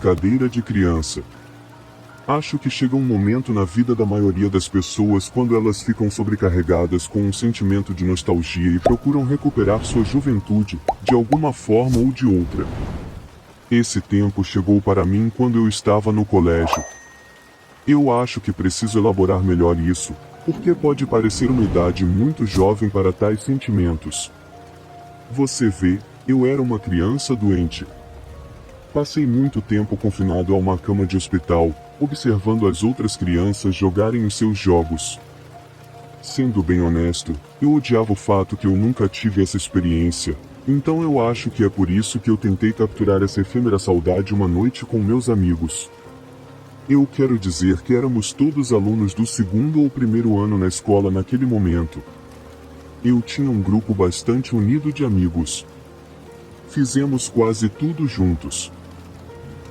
brincadeira de criança. Acho que chega um momento na vida da maioria das pessoas quando elas ficam sobrecarregadas com um sentimento de nostalgia e procuram recuperar sua juventude, de alguma forma ou de outra. Esse tempo chegou para mim quando eu estava no colégio. Eu acho que preciso elaborar melhor isso, porque pode parecer uma idade muito jovem para tais sentimentos. Você vê, eu era uma criança doente. Passei muito tempo confinado a uma cama de hospital, observando as outras crianças jogarem os seus jogos. Sendo bem honesto, eu odiava o fato que eu nunca tive essa experiência, então eu acho que é por isso que eu tentei capturar essa efêmera saudade uma noite com meus amigos. Eu quero dizer que éramos todos alunos do segundo ou primeiro ano na escola naquele momento. Eu tinha um grupo bastante unido de amigos. Fizemos quase tudo juntos.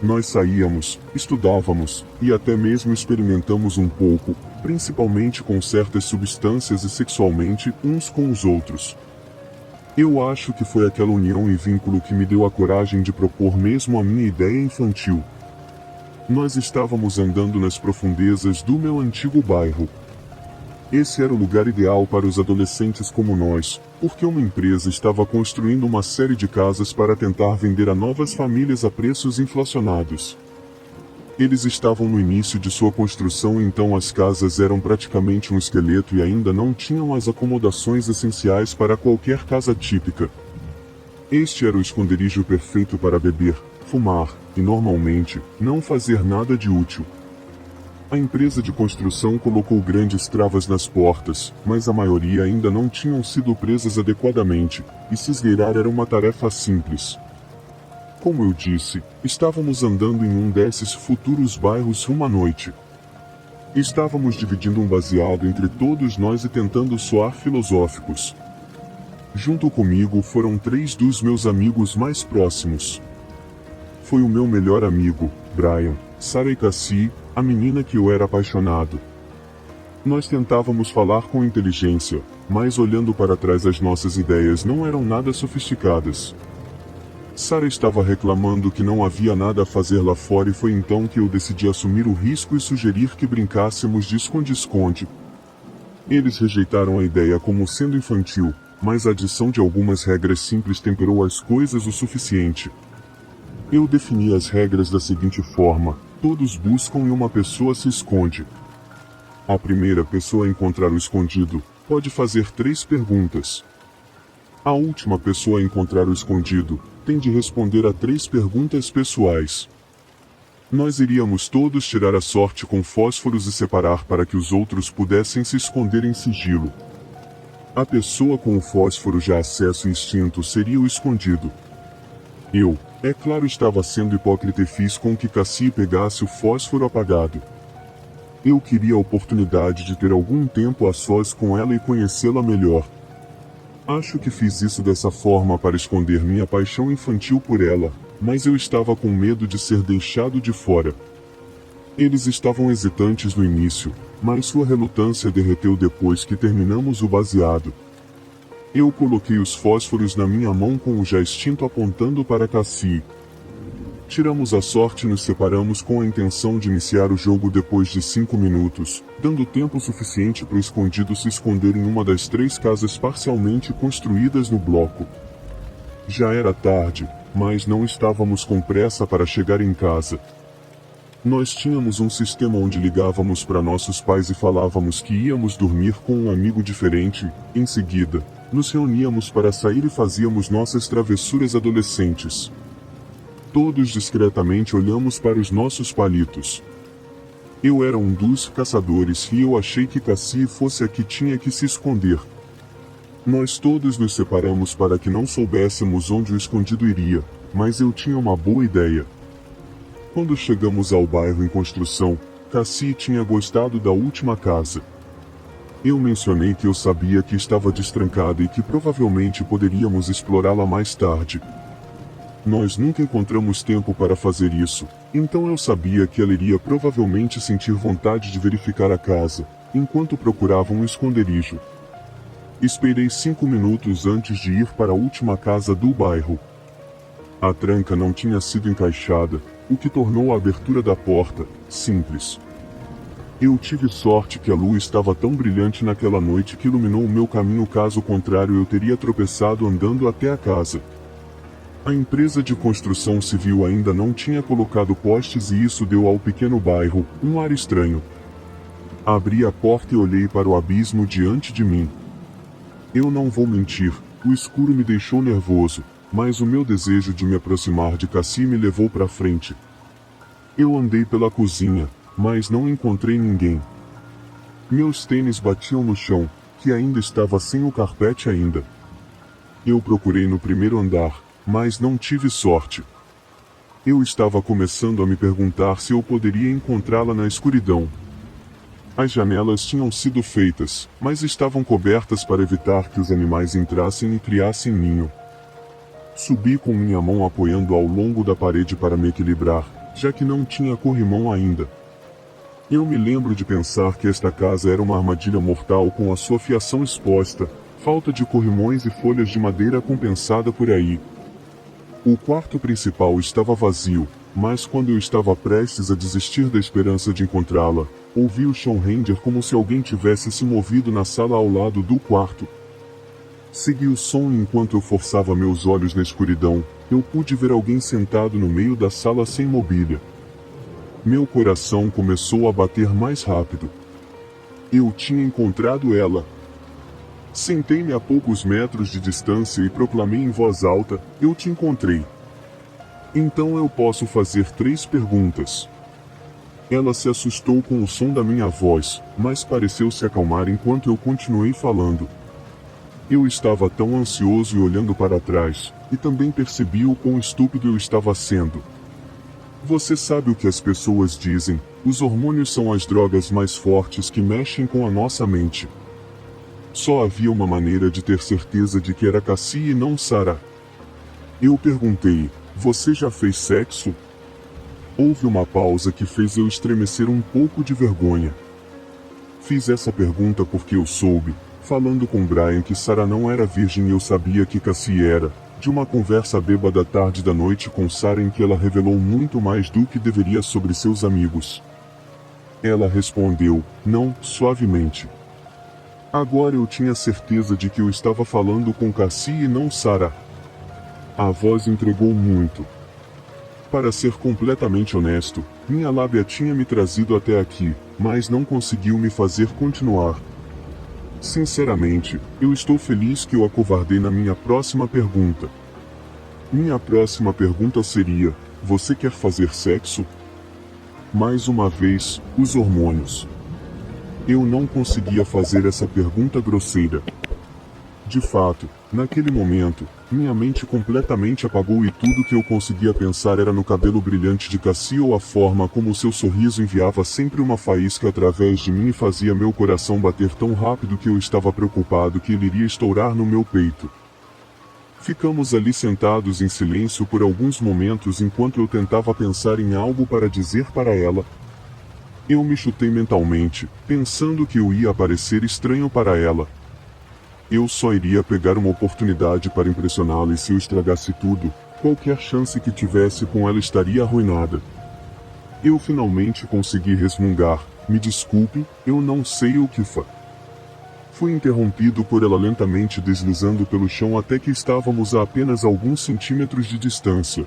Nós saíamos, estudávamos, e até mesmo experimentamos um pouco, principalmente com certas substâncias e sexualmente, uns com os outros. Eu acho que foi aquela união e vínculo que me deu a coragem de propor mesmo a minha ideia infantil. Nós estávamos andando nas profundezas do meu antigo bairro. Esse era o lugar ideal para os adolescentes como nós, porque uma empresa estava construindo uma série de casas para tentar vender a novas famílias a preços inflacionados. Eles estavam no início de sua construção, então as casas eram praticamente um esqueleto e ainda não tinham as acomodações essenciais para qualquer casa típica. Este era o esconderijo perfeito para beber, fumar, e normalmente, não fazer nada de útil. A empresa de construção colocou grandes travas nas portas, mas a maioria ainda não tinham sido presas adequadamente, e se esgueirar era uma tarefa simples. Como eu disse, estávamos andando em um desses futuros bairros uma noite. Estávamos dividindo um baseado entre todos nós e tentando soar filosóficos. Junto comigo foram 3 dos meus amigos mais próximos. Foi o meu melhor amigo, Brian, Sarah e Cassie, a menina que eu era apaixonado. Nós tentávamos falar com inteligência, mas olhando para trás as nossas ideias não eram nada sofisticadas. Sarah estava reclamando que não havia nada a fazer lá fora e foi então que eu decidi assumir o risco e sugerir que brincássemos de esconde-esconde. Eles rejeitaram a ideia como sendo infantil, mas a adição de algumas regras simples temperou as coisas o suficiente. Eu defini as regras da seguinte forma: todos buscam e uma pessoa se esconde. A primeira pessoa a encontrar o escondido pode fazer 3 perguntas. A última pessoa a encontrar o escondido tem de responder a 3 perguntas pessoais. Nós iríamos todos tirar a sorte com fósforos e separar para que os outros pudessem se esconder em sigilo. A pessoa com o fósforo já acesso instinto seria o escondido. Eu, é claro, estava sendo hipócrita e fiz com que Cassie pegasse o fósforo apagado. Eu queria a oportunidade de ter algum tempo a sós com ela e conhecê-la melhor. Acho que fiz isso dessa forma para esconder minha paixão infantil por ela, mas eu estava com medo de ser deixado de fora. Eles estavam hesitantes no início, mas sua relutância derreteu depois que terminamos o baseado. Eu coloquei os fósforos na minha mão com o já extinto apontando para Cassie. Tiramos a sorte e nos separamos com a intenção de iniciar o jogo depois de 5 minutos, dando tempo suficiente para o escondido se esconder em uma das 3 casas parcialmente construídas no bloco. Já era tarde, mas não estávamos com pressa para chegar em casa. Nós tínhamos um sistema onde ligávamos para nossos pais e falávamos que íamos dormir com um amigo diferente. Em seguida, nos reuníamos para sair e fazíamos nossas travessuras adolescentes. Todos discretamente olhamos para os nossos palitos. Eu era um dos caçadores e eu achei que Cassie fosse a que tinha que se esconder. Nós todos nos separamos para que não soubéssemos onde o escondido iria, mas eu tinha uma boa ideia. Quando chegamos ao bairro em construção, Cassie tinha gostado da última casa. Eu mencionei que eu sabia que estava destrancada e que provavelmente poderíamos explorá-la mais tarde. Nós nunca encontramos tempo para fazer isso, então eu sabia que ela iria provavelmente sentir vontade de verificar a casa, enquanto procurava um esconderijo. Esperei 5 minutos antes de ir para a última casa do bairro. A tranca não tinha sido encaixada, o que tornou a abertura da porta simples. Eu tive sorte que a lua estava tão brilhante naquela noite que iluminou o meu caminho, caso contrário eu teria tropeçado andando até a casa. A empresa de construção civil ainda não tinha colocado postes e isso deu ao pequeno bairro um ar estranho. Abri a porta e olhei para o abismo diante de mim. Eu não vou mentir, o escuro me deixou nervoso, mas o meu desejo de me aproximar de Cassie me levou para frente. Eu andei pela cozinha, mas não encontrei ninguém. Meus tênis batiam no chão, que ainda estava sem o carpete ainda. Eu procurei no primeiro andar, mas não tive sorte. Eu estava começando a me perguntar se eu poderia encontrá-la na escuridão. As janelas tinham sido feitas, mas estavam cobertas para evitar que os animais entrassem e criassem ninho. Subi com minha mão apoiando ao longo da parede para me equilibrar, já que não tinha corrimão ainda. Eu me lembro de pensar que esta casa era uma armadilha mortal com a sua fiação exposta, falta de corrimões e folhas de madeira compensada por aí. O quarto principal estava vazio, mas quando eu estava prestes a desistir da esperança de encontrá-la, ouvi o chão render como se alguém tivesse se movido na sala ao lado do quarto. Segui o som e enquanto eu forçava meus olhos na escuridão, eu pude ver alguém sentado no meio da sala sem mobília. Meu coração começou a bater mais rápido. Eu tinha encontrado ela. Sentei-me a poucos metros de distância e proclamei em voz alta: eu te encontrei. Então eu posso fazer 3 perguntas. Ela se assustou com o som da minha voz, mas pareceu se acalmar enquanto eu continuei falando. Eu estava tão ansioso e olhando para trás, e também percebi o quão estúpido eu estava sendo. Você sabe o que as pessoas dizem, os hormônios são as drogas mais fortes que mexem com a nossa mente. Só havia uma maneira de ter certeza de que era Cassie e não Sarah. Eu perguntei: você já fez sexo? Houve uma pausa que fez eu estremecer um pouco de vergonha. Fiz essa pergunta porque eu soube, falando com Brian, que Sarah não era virgem e eu sabia que Cassie era, de uma conversa bêbada tarde da noite com Sarah em que ela revelou muito mais do que deveria sobre seus amigos. Ela respondeu, não, suavemente. Agora eu tinha certeza de que eu estava falando com Cassie e não Sarah. A voz entregou muito. Para ser completamente honesto, minha lábia tinha me trazido até aqui, mas não conseguiu me fazer continuar. Sinceramente, eu estou feliz que eu acovardei na minha próxima pergunta. Minha próxima pergunta seria: você quer fazer sexo? Mais uma vez, os hormônios. Eu não conseguia fazer essa pergunta grosseira. De fato, naquele momento, minha mente completamente apagou e tudo que eu conseguia pensar era no cabelo brilhante de Cassie ou a forma como seu sorriso enviava sempre uma faísca através de mim e fazia meu coração bater tão rápido que eu estava preocupado que ele iria estourar no meu peito. Ficamos ali sentados em silêncio por alguns momentos enquanto eu tentava pensar em algo para dizer para ela. Eu me chutei mentalmente, pensando que eu ia parecer estranho para ela. Eu só iria pegar uma oportunidade para impressioná-la e se eu estragasse tudo, qualquer chance que tivesse com ela estaria arruinada. Eu finalmente consegui resmungar, me desculpe, eu não sei o que Fui interrompido por ela lentamente deslizando pelo chão até que estávamos a apenas alguns centímetros de distância.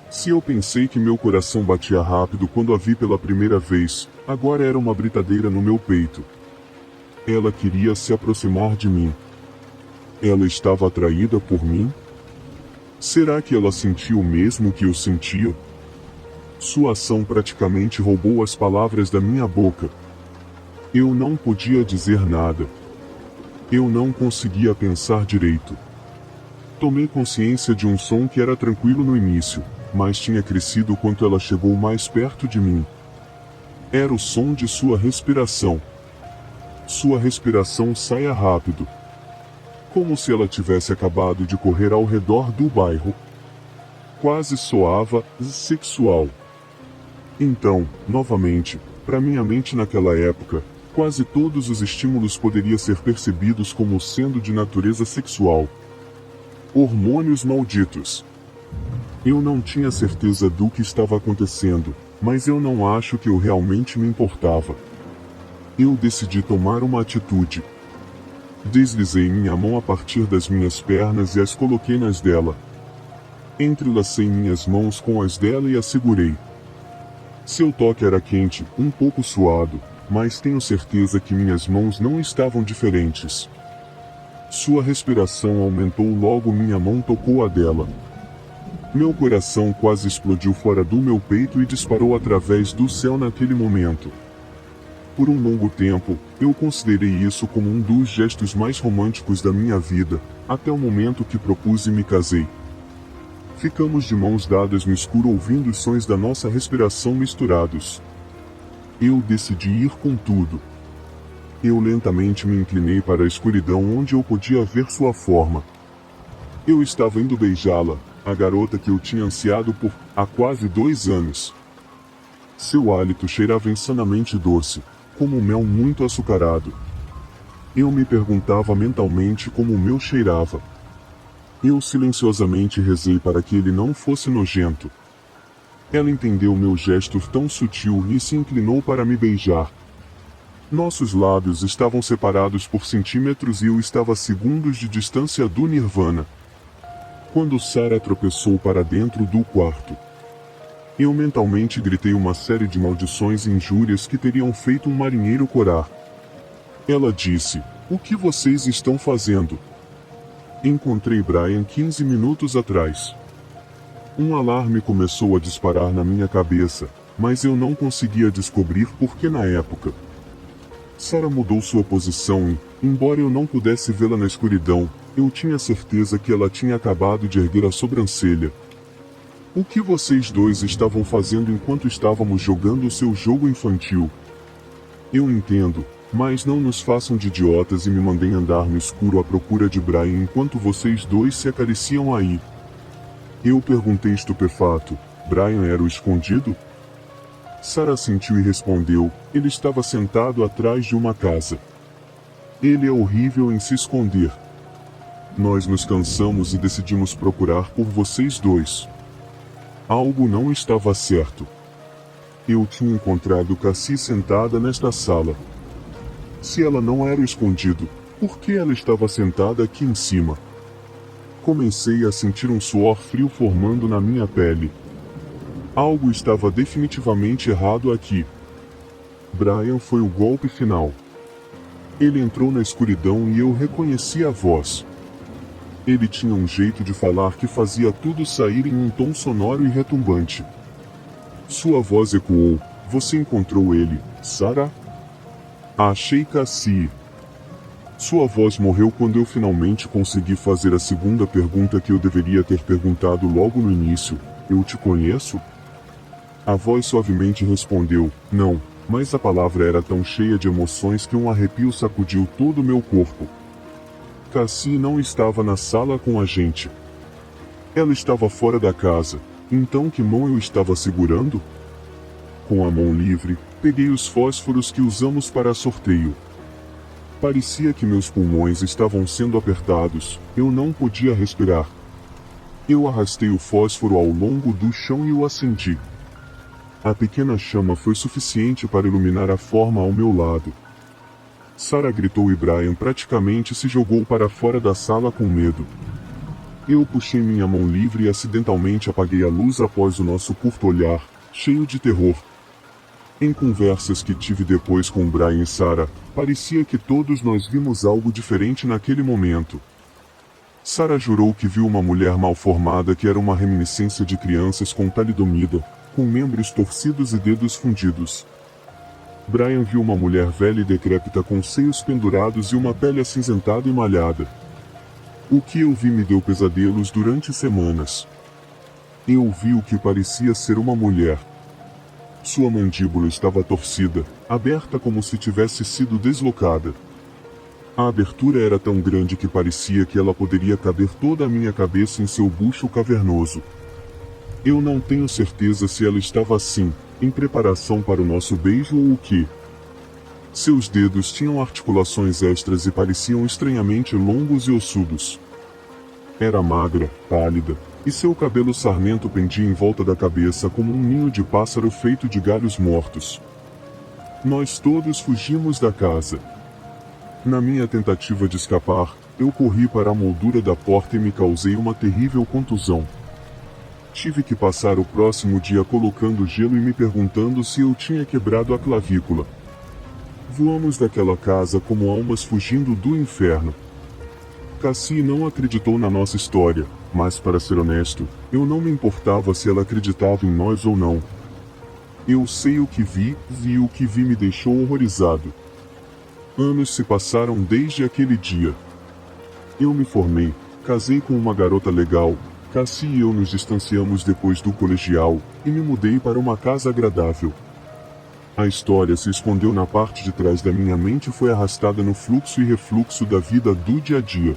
Se eu pensei que meu coração batia rápido quando a vi pela primeira vez, agora era uma britadeira no meu peito. Ela queria se aproximar de mim. Ela estava atraída por mim? Será que ela sentiu o mesmo que eu sentia? Sua ação praticamente roubou as palavras da minha boca. Eu não podia dizer nada. Eu não conseguia pensar direito. Tomei consciência de um som que era tranquilo no início, mas tinha crescido quanto ela chegou mais perto de mim. Era o som de sua respiração. Sua respiração saía rápido. Como se ela tivesse acabado de correr ao redor do bairro. Quase soava sexual. Então, novamente, para minha mente naquela época, quase todos os estímulos poderiam ser percebidos como sendo de natureza sexual. Hormônios malditos. Eu não tinha certeza do que estava acontecendo, mas eu não acho que eu realmente me importava. Eu decidi tomar uma atitude. Deslizei minha mão a partir das minhas pernas e as coloquei nas dela. Entrelacei minhas mãos com as dela e a segurei. Seu toque era quente, um pouco suado, mas tenho certeza que minhas mãos não estavam diferentes. Sua respiração aumentou logo minha mão tocou a dela. Meu coração quase explodiu fora do meu peito e disparou através do céu naquele momento. Por um longo tempo, eu considerei isso como um dos gestos mais românticos da minha vida, até o momento que propus e me casei. Ficamos de mãos dadas no escuro ouvindo os sons da nossa respiração misturados. Eu decidi ir com tudo. Eu lentamente me inclinei para a escuridão onde eu podia ver sua forma. Eu estava indo beijá-la, a garota que eu tinha ansiado por há quase 2 anos. Seu hálito cheirava insanamente doce, como mel muito açucarado. Eu me perguntava mentalmente como o meu cheirava. Eu silenciosamente rezei para que ele não fosse nojento. Ela entendeu meu gesto tão sutil e se inclinou para me beijar. Nossos lábios estavam separados por centímetros e eu estava a segundos de distância do Nirvana. Quando Sarah tropeçou para dentro do quarto, eu mentalmente gritei uma série de maldições e injúrias que teriam feito um marinheiro corar. Ela disse: "O que vocês estão fazendo?" Encontrei Brian 15 minutos atrás. Um alarme começou a disparar na minha cabeça, mas eu não conseguia descobrir por que na época. Sarah mudou sua posição e, embora eu não pudesse vê-la na escuridão, eu tinha certeza que ela tinha acabado de erguer a sobrancelha. O que vocês dois estavam fazendo enquanto estávamos jogando o seu jogo infantil? Eu entendo, mas não nos façam de idiotas e me mandem andar no escuro à procura de Brian enquanto vocês dois se acariciam aí. Eu perguntei estupefato, Brian era o escondido? Sarah sentiu e respondeu, ele estava sentado atrás de uma casa. Ele é horrível em se esconder. Nós nos cansamos e decidimos procurar por vocês dois. Algo não estava certo. Eu tinha encontrado Cassie sentada nesta sala. Se ela não era o escondido, por que ela estava sentada aqui em cima? Comecei a sentir um suor frio formando na minha pele. Algo estava definitivamente errado aqui. Brian foi o golpe final. Ele entrou na escuridão e eu reconheci a voz. Ele tinha um jeito de falar que fazia tudo sair em um tom sonoro e retumbante. Sua voz ecoou, você encontrou ele, Sarah? Achei Cassie. Sua voz morreu quando eu finalmente consegui fazer a segunda pergunta que eu deveria ter perguntado logo no início, eu te conheço? A voz suavemente respondeu, não, mas a palavra era tão cheia de emoções que um arrepio sacudiu todo o meu corpo. Cassie não estava na sala com a gente. Ela estava fora da casa, então que mão eu estava segurando? Com a mão livre, peguei os fósforos que usamos para sorteio. Parecia que meus pulmões estavam sendo apertados, eu não podia respirar. Eu arrastei o fósforo ao longo do chão e o acendi. A pequena chama foi suficiente para iluminar a forma ao meu lado. Sarah gritou e Brian praticamente se jogou para fora da sala com medo. Eu puxei minha mão livre e acidentalmente apaguei a luz após o nosso curto olhar, cheio de terror. Em conversas que tive depois com Brian e Sarah, parecia que todos nós vimos algo diferente naquele momento. Sarah jurou que viu uma mulher mal formada que era uma reminiscência de crianças com talidomida, com membros torcidos e dedos fundidos. Brian viu uma mulher velha e decrépita com seios pendurados e uma pele acinzentada e malhada. O que eu vi me deu pesadelos durante semanas. Eu vi o que parecia ser uma mulher. Sua mandíbula estava torcida, aberta como se tivesse sido deslocada. A abertura era tão grande que parecia que ela poderia caber toda a minha cabeça em seu bucho cavernoso. Eu não tenho certeza se ela estava assim, em preparação para o nosso beijo ou o que. Seus dedos tinham articulações extras e pareciam estranhamente longos e ossudos. Era magra, pálida, e seu cabelo sarmento pendia em volta da cabeça como um ninho de pássaro feito de galhos mortos. Nós todos fugimos da casa. Na minha tentativa de escapar, eu corri para a moldura da porta e me causei uma terrível contusão. Tive que passar o próximo dia colocando gelo e me perguntando se eu tinha quebrado a clavícula. Voamos daquela casa como almas fugindo do inferno. Cassie não acreditou na nossa história, mas para ser honesto, eu não me importava se ela acreditava em nós ou não. Eu sei o que vi o que vi me deixou horrorizado. Anos se passaram desde aquele dia. Eu me formei, casei com uma garota legal, Cassie e eu nos distanciamos depois do colegial, e me mudei para uma casa agradável. A história se escondeu na parte de trás da minha mente e foi arrastada no fluxo e refluxo da vida do dia a dia.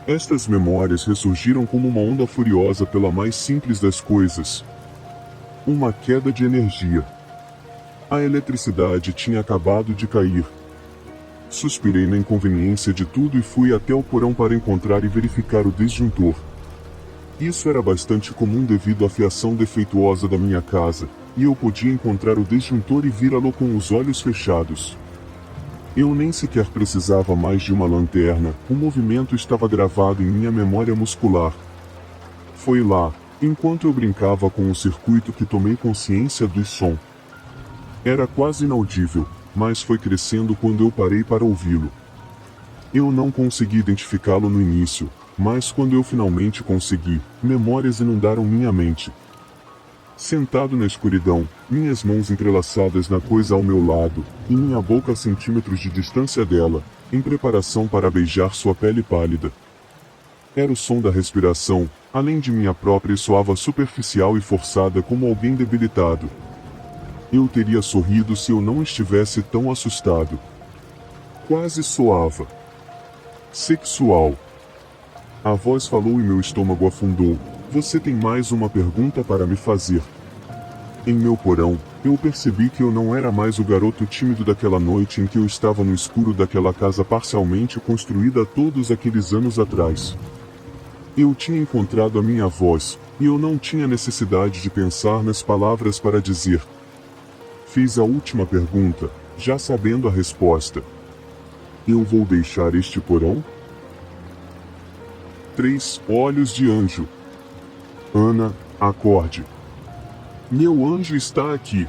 Estas memórias ressurgiram como uma onda furiosa pela mais simples das coisas. Uma queda de energia. A eletricidade tinha acabado de cair. Suspirei na inconveniência de tudo e fui até o porão para encontrar e verificar o disjuntor. Isso era bastante comum devido à fiação defeituosa da minha casa, e eu podia encontrar o disjuntor e virá-lo com os olhos fechados. Eu nem sequer precisava mais de uma lanterna, o movimento estava gravado em minha memória muscular. Foi lá, enquanto eu brincava com o circuito, que tomei consciência do som. Era quase inaudível, mas foi crescendo quando eu parei para ouvi-lo. Eu não consegui identificá-lo no início, mas quando eu finalmente consegui, memórias inundaram minha mente. Sentado na escuridão, minhas mãos entrelaçadas na coisa ao meu lado, e minha boca a centímetros de distância dela, em preparação para beijar sua pele pálida. Era o som da respiração, além de minha própria, e soava superficial e forçada como alguém debilitado. Eu teria sorrido se eu não estivesse tão assustado. Quase soava sexual. A voz falou e meu estômago afundou. Você tem mais uma pergunta para me fazer? Em meu porão, eu percebi que eu não era mais o garoto tímido daquela noite em que eu estava no escuro daquela casa parcialmente construída todos aqueles anos atrás. Eu tinha encontrado a minha voz, e eu não tinha necessidade de pensar nas palavras para dizer. Fiz a última pergunta, já sabendo a resposta. Eu vou deixar este porão? 3 Olhos de Anjo. Ana, acorde. Meu anjo está aqui.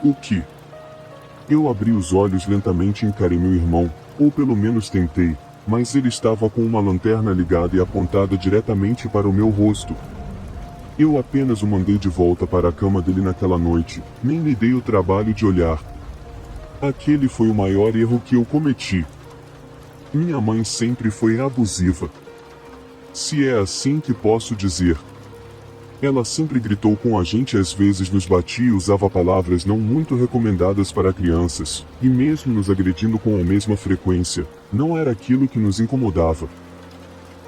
O que? Eu abri os olhos lentamente e encarei meu irmão, ou pelo menos tentei, mas ele estava com uma lanterna ligada e apontada diretamente para o meu rosto. Eu apenas o mandei de volta para a cama dele naquela noite, nem lhe dei o trabalho de olhar. Aquele foi o maior erro que eu cometi. Minha mãe sempre foi abusiva. Se é assim que posso dizer. Ela sempre gritou com a gente e às vezes nos batia e usava palavras não muito recomendadas para crianças, e mesmo nos agredindo com a mesma frequência, não era aquilo que nos incomodava.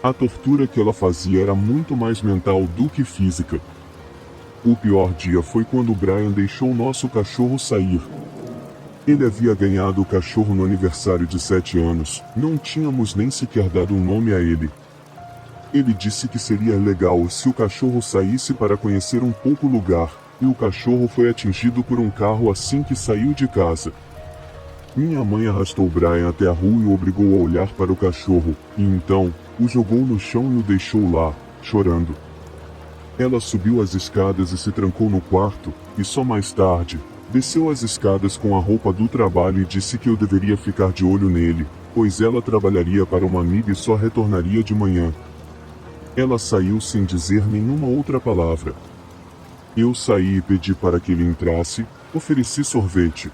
A tortura que ela fazia era muito mais mental do que física. O pior dia foi quando Brian deixou nosso cachorro sair. Ele havia ganhado o cachorro no aniversário de 7 anos, não tínhamos nem sequer dado um nome a ele. Ele disse que seria legal se o cachorro saísse para conhecer um pouco o lugar, e o cachorro foi atingido por um carro assim que saiu de casa. Minha mãe arrastou Brian até a rua e o obrigou a olhar para o cachorro, e então, o jogou no chão e o deixou lá, chorando. Ela subiu as escadas e se trancou no quarto, e só mais tarde, desceu as escadas com a roupa do trabalho e disse que eu deveria ficar de olho nele, pois ela trabalharia para uma amiga e só retornaria de manhã. Ela saiu sem dizer nenhuma outra palavra. Eu saí e pedi para que ele entrasse, ofereci sorvete.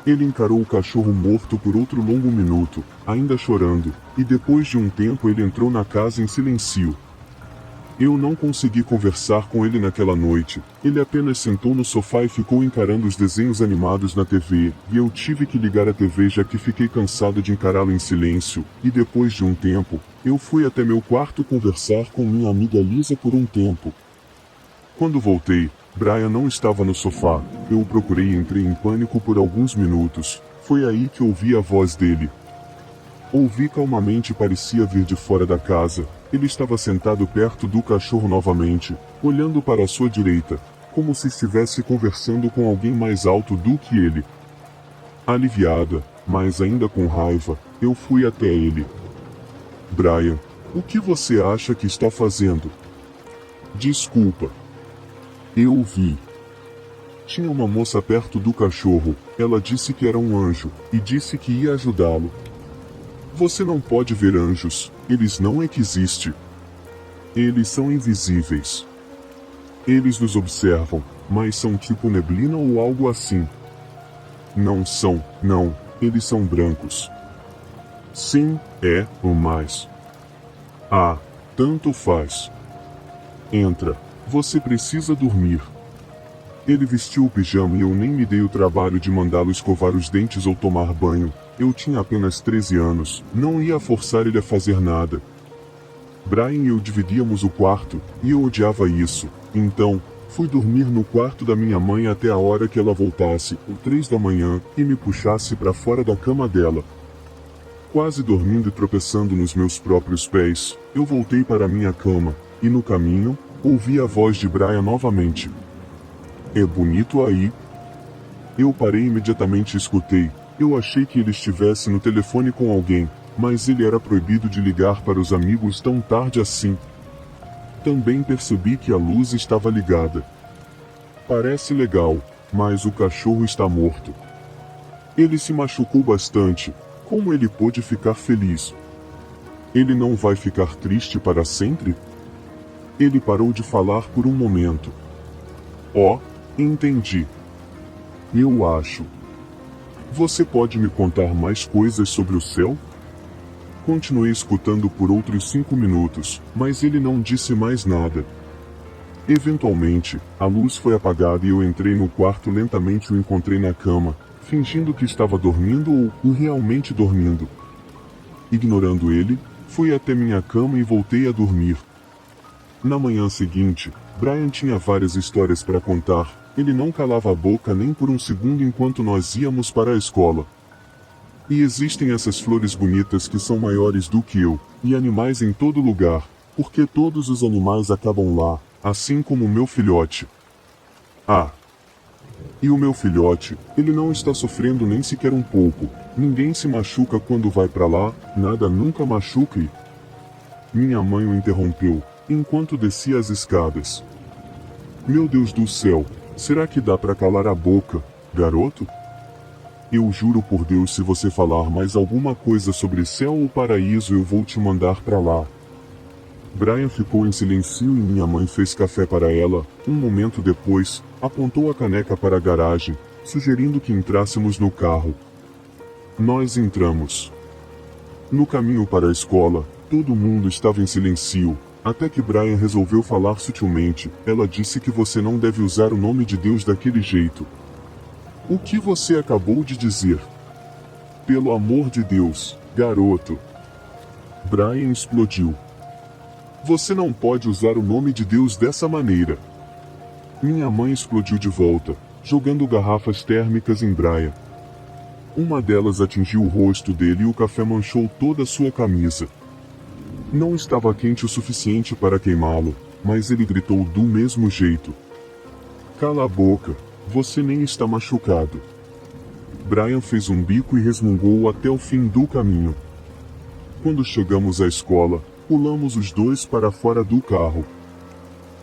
Ele encarou o cachorro morto por outro longo minuto, ainda chorando, e depois de um tempo ele entrou na casa em silêncio. Eu não consegui conversar com ele naquela noite, ele apenas sentou no sofá e ficou encarando os desenhos animados na TV, e eu tive que ligar a TV já que fiquei cansado de encará-lo em silêncio, e depois de um tempo, eu fui até meu quarto conversar com minha amiga Lisa por um tempo. Quando voltei, Brian não estava no sofá, eu o procurei e entrei em pânico por alguns minutos, foi aí que ouvi a voz dele. Ouvi calmamente e parecia vir de fora da casa, Ele estava sentado perto do cachorro novamente, olhando para a sua direita, como se estivesse conversando com alguém mais alto do que ele. Aliviada, mas ainda com raiva, eu fui até ele. Brian, o que você acha que está fazendo? Desculpa. Eu vi. Tinha uma moça perto do cachorro, ela disse que era um anjo, e disse que ia ajudá-lo. Você não pode ver anjos, eles não existem. Eles são invisíveis. Eles nos observam, mas são tipo neblina ou algo assim. Não são, não, eles são brancos. Sim, é, ou mais. Ah, tanto faz. Entra, você precisa dormir. Ele vestiu o pijama e eu nem me dei o trabalho de mandá-lo escovar os dentes ou tomar banho. Eu tinha apenas 13 anos, não ia forçar ele a fazer nada. Brian e eu dividíamos o quarto, e eu odiava isso. Então, fui dormir no quarto da minha mãe até a hora que ela voltasse, às 3 da manhã, e me puxasse para fora da cama dela. Quase dormindo e tropeçando nos meus próprios pés, eu voltei para minha cama, e no caminho, ouvi a voz de Brian novamente. É bonito aí? Eu parei imediatamente e escutei. Eu achei que ele estivesse no telefone com alguém, mas ele era proibido de ligar para os amigos tão tarde assim. Também percebi que a luz estava ligada. Parece legal, mas o cachorro está morto. Ele se machucou bastante. Como ele pôde ficar feliz? Ele não vai ficar triste para sempre? Ele parou de falar por um momento. Oh, entendi. Eu acho. Você pode me contar mais coisas sobre o céu? Continuei escutando por outros 5 minutos, mas ele não disse mais nada. Eventualmente, a luz foi apagada e eu entrei no quarto lentamente e o encontrei na cama, fingindo que estava dormindo ou realmente dormindo. Ignorando ele, fui até minha cama e voltei a dormir. Na manhã seguinte, Brian tinha várias histórias para contar. Ele não calava a boca nem por um segundo enquanto nós íamos para a escola. E existem essas flores bonitas que são maiores do que eu, e animais em todo lugar, porque todos os animais acabam lá, assim como o meu filhote. Ah! E o meu filhote, ele não está sofrendo nem sequer um pouco. Ninguém se machuca quando vai para lá, nada nunca machuca e... Minha mãe o interrompeu, enquanto descia as escadas. Meu Deus do céu, será que dá para calar a boca, garoto? Eu juro por Deus, se você falar mais alguma coisa sobre céu ou paraíso eu vou te mandar para lá. Brian ficou em silêncio e minha mãe fez café para ela. Um momento depois, apontou a caneca para a garagem, sugerindo que entrássemos no carro. Nós entramos. No caminho para a escola, todo mundo estava em silêncio, até que Brian resolveu falar sutilmente. Ela disse que você não deve usar o nome de Deus daquele jeito. O que você acabou de dizer? Pelo amor de Deus, garoto. Brian explodiu. Você não pode usar o nome de Deus dessa maneira. Minha mãe explodiu de volta, jogando garrafas térmicas em Brian. Uma delas atingiu o rosto dele e o café manchou toda a sua camisa. Não estava quente o suficiente para queimá-lo, mas ele gritou do mesmo jeito. Cala a boca, você nem está machucado. Brian fez um bico e resmungou até o fim do caminho. Quando chegamos à escola, pulamos os dois para fora do carro.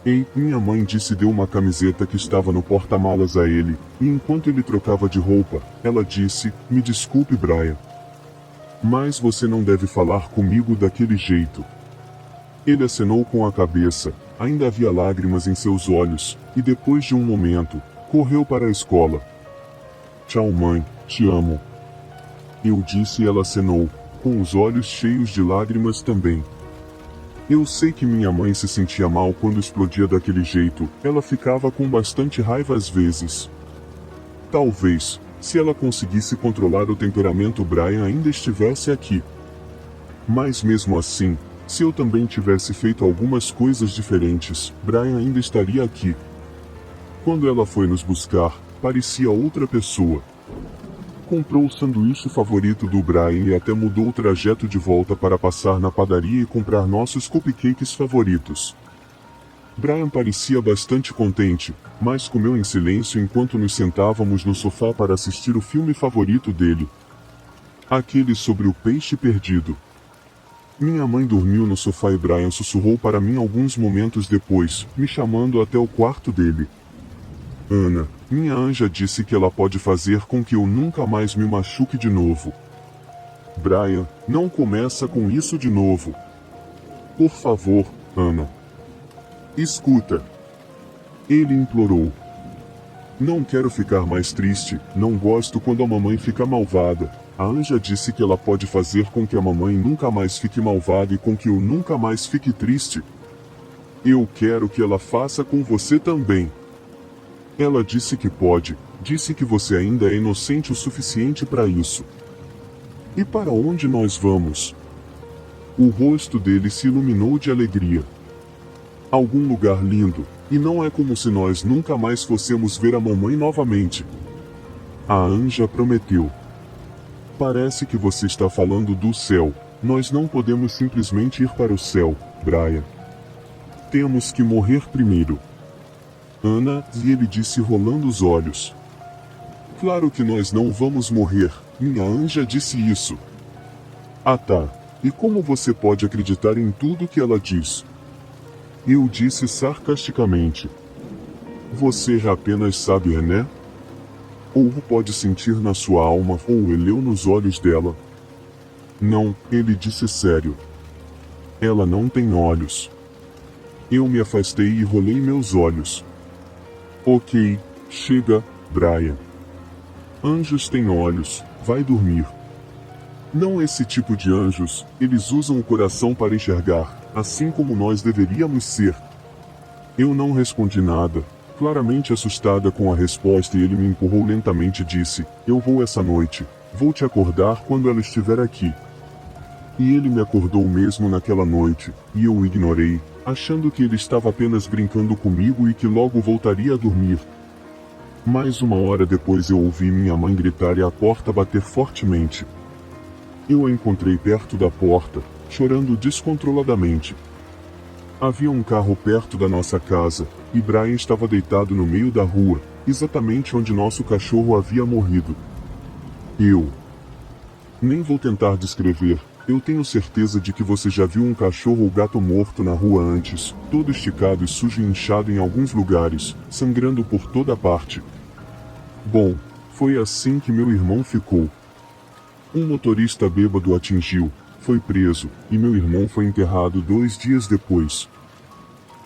Ei, minha mãe disse deu uma camiseta que estava no porta-malas a ele, e enquanto ele trocava de roupa, ela disse, me desculpe Brian. Mas você não deve falar comigo daquele jeito. Ele acenou com a cabeça, ainda havia lágrimas em seus olhos, e depois de um momento, correu para a escola. Tchau mãe, te amo. Eu disse e ela acenou, com os olhos cheios de lágrimas também. Eu sei que minha mãe se sentia mal quando explodia daquele jeito, ela ficava com bastante raiva às vezes. Talvez, se ela conseguisse controlar o temperamento, Brian ainda estivesse aqui. Mas mesmo assim, se eu também tivesse feito algumas coisas diferentes, Brian ainda estaria aqui. Quando ela foi nos buscar, parecia outra pessoa. comprou o sanduíche favorito do Brian e até mudou o trajeto de volta para passar na padaria e comprar nossos cupcakes favoritos. Brian parecia bastante contente, mas comeu em silêncio enquanto nos sentávamos no sofá para assistir o filme favorito dele. Aquele sobre o peixe perdido. Minha mãe dormiu no sofá e Brian sussurrou para mim alguns momentos depois, me chamando até o quarto dele. Ana, minha anja disse que ela pode fazer com que eu nunca mais me machuque de novo. Brian, não começa com isso de novo. Por favor, Ana. Escuta. Ele implorou. Não quero ficar mais triste, não gosto quando a mamãe fica malvada. A anja disse que ela pode fazer com que a mamãe nunca mais fique malvada e com que eu nunca mais fique triste. Eu quero que ela faça com você também. Ela disse que pode, disse que você ainda é inocente o suficiente para isso. E para onde nós vamos? O rosto dele se iluminou de alegria. Algum lugar lindo, e não é como se nós nunca mais fossemos ver a mamãe novamente. A anja prometeu. Parece que você está falando do céu. Nós não podemos simplesmente ir para o céu, Brian. Temos que morrer primeiro. Ana, e ele disse rolando os olhos. Claro que nós não vamos morrer, minha anja disse isso. Ah tá, e como você pode acreditar em tudo que ela diz? Eu disse sarcasticamente. Você apenas sabe, né? Ou pode sentir na sua alma ou leu nos olhos dela. Não, ele disse sério. Ela não tem olhos. Eu me afastei e rolei meus olhos. Ok, chega, Brian. Anjos têm olhos, vai dormir. Não esse tipo de anjos, eles usam o coração para enxergar, assim como nós deveríamos ser. Eu não respondi nada, claramente assustada com a resposta, e ele me empurrou lentamente e disse, eu vou essa noite, vou te acordar quando ela estiver aqui. E ele me acordou mesmo naquela noite, e eu o ignorei, achando que ele estava apenas brincando comigo e que logo voltaria a dormir. Mais uma hora depois eu ouvi minha mãe gritar e a porta bater fortemente. Eu a encontrei perto da porta, chorando descontroladamente. Havia um carro perto da nossa casa, e Brian estava deitado no meio da rua, exatamente onde nosso cachorro havia morrido. Nem vou tentar descrever, eu tenho certeza de que você já viu um cachorro ou gato morto na rua antes, todo esticado e sujo e inchado em alguns lugares, sangrando por toda parte. Bom, foi assim que meu irmão ficou. Um motorista bêbado o atingiu, foi preso, e meu irmão foi enterrado 2 dias depois.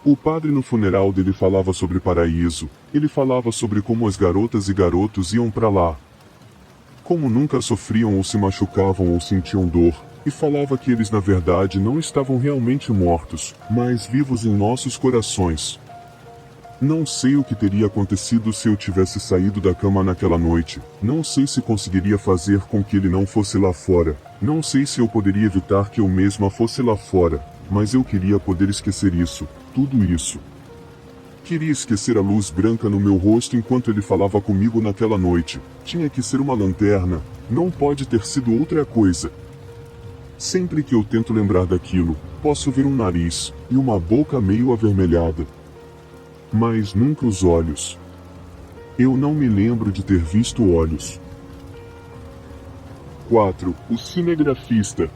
O padre no funeral dele falava sobre paraíso, ele falava sobre como as garotas e garotos iam para lá. Como nunca sofriam ou se machucavam ou sentiam dor, e falava que eles na verdade não estavam realmente mortos, mas vivos em nossos corações. Não sei o que teria acontecido se eu tivesse saído da cama naquela noite, não sei se conseguiria fazer com que ele não fosse lá fora, não sei se eu poderia evitar que eu mesma fosse lá fora, mas eu queria poder esquecer isso, tudo isso. Queria esquecer a luz branca no meu rosto enquanto ele falava comigo naquela noite. Tinha que ser uma lanterna, não pode ter sido outra coisa. Sempre que eu tento lembrar daquilo, posso ver um nariz e uma boca meio avermelhada. Mas nunca os olhos. Eu não me lembro de ter visto olhos. 4. O cinegrafista.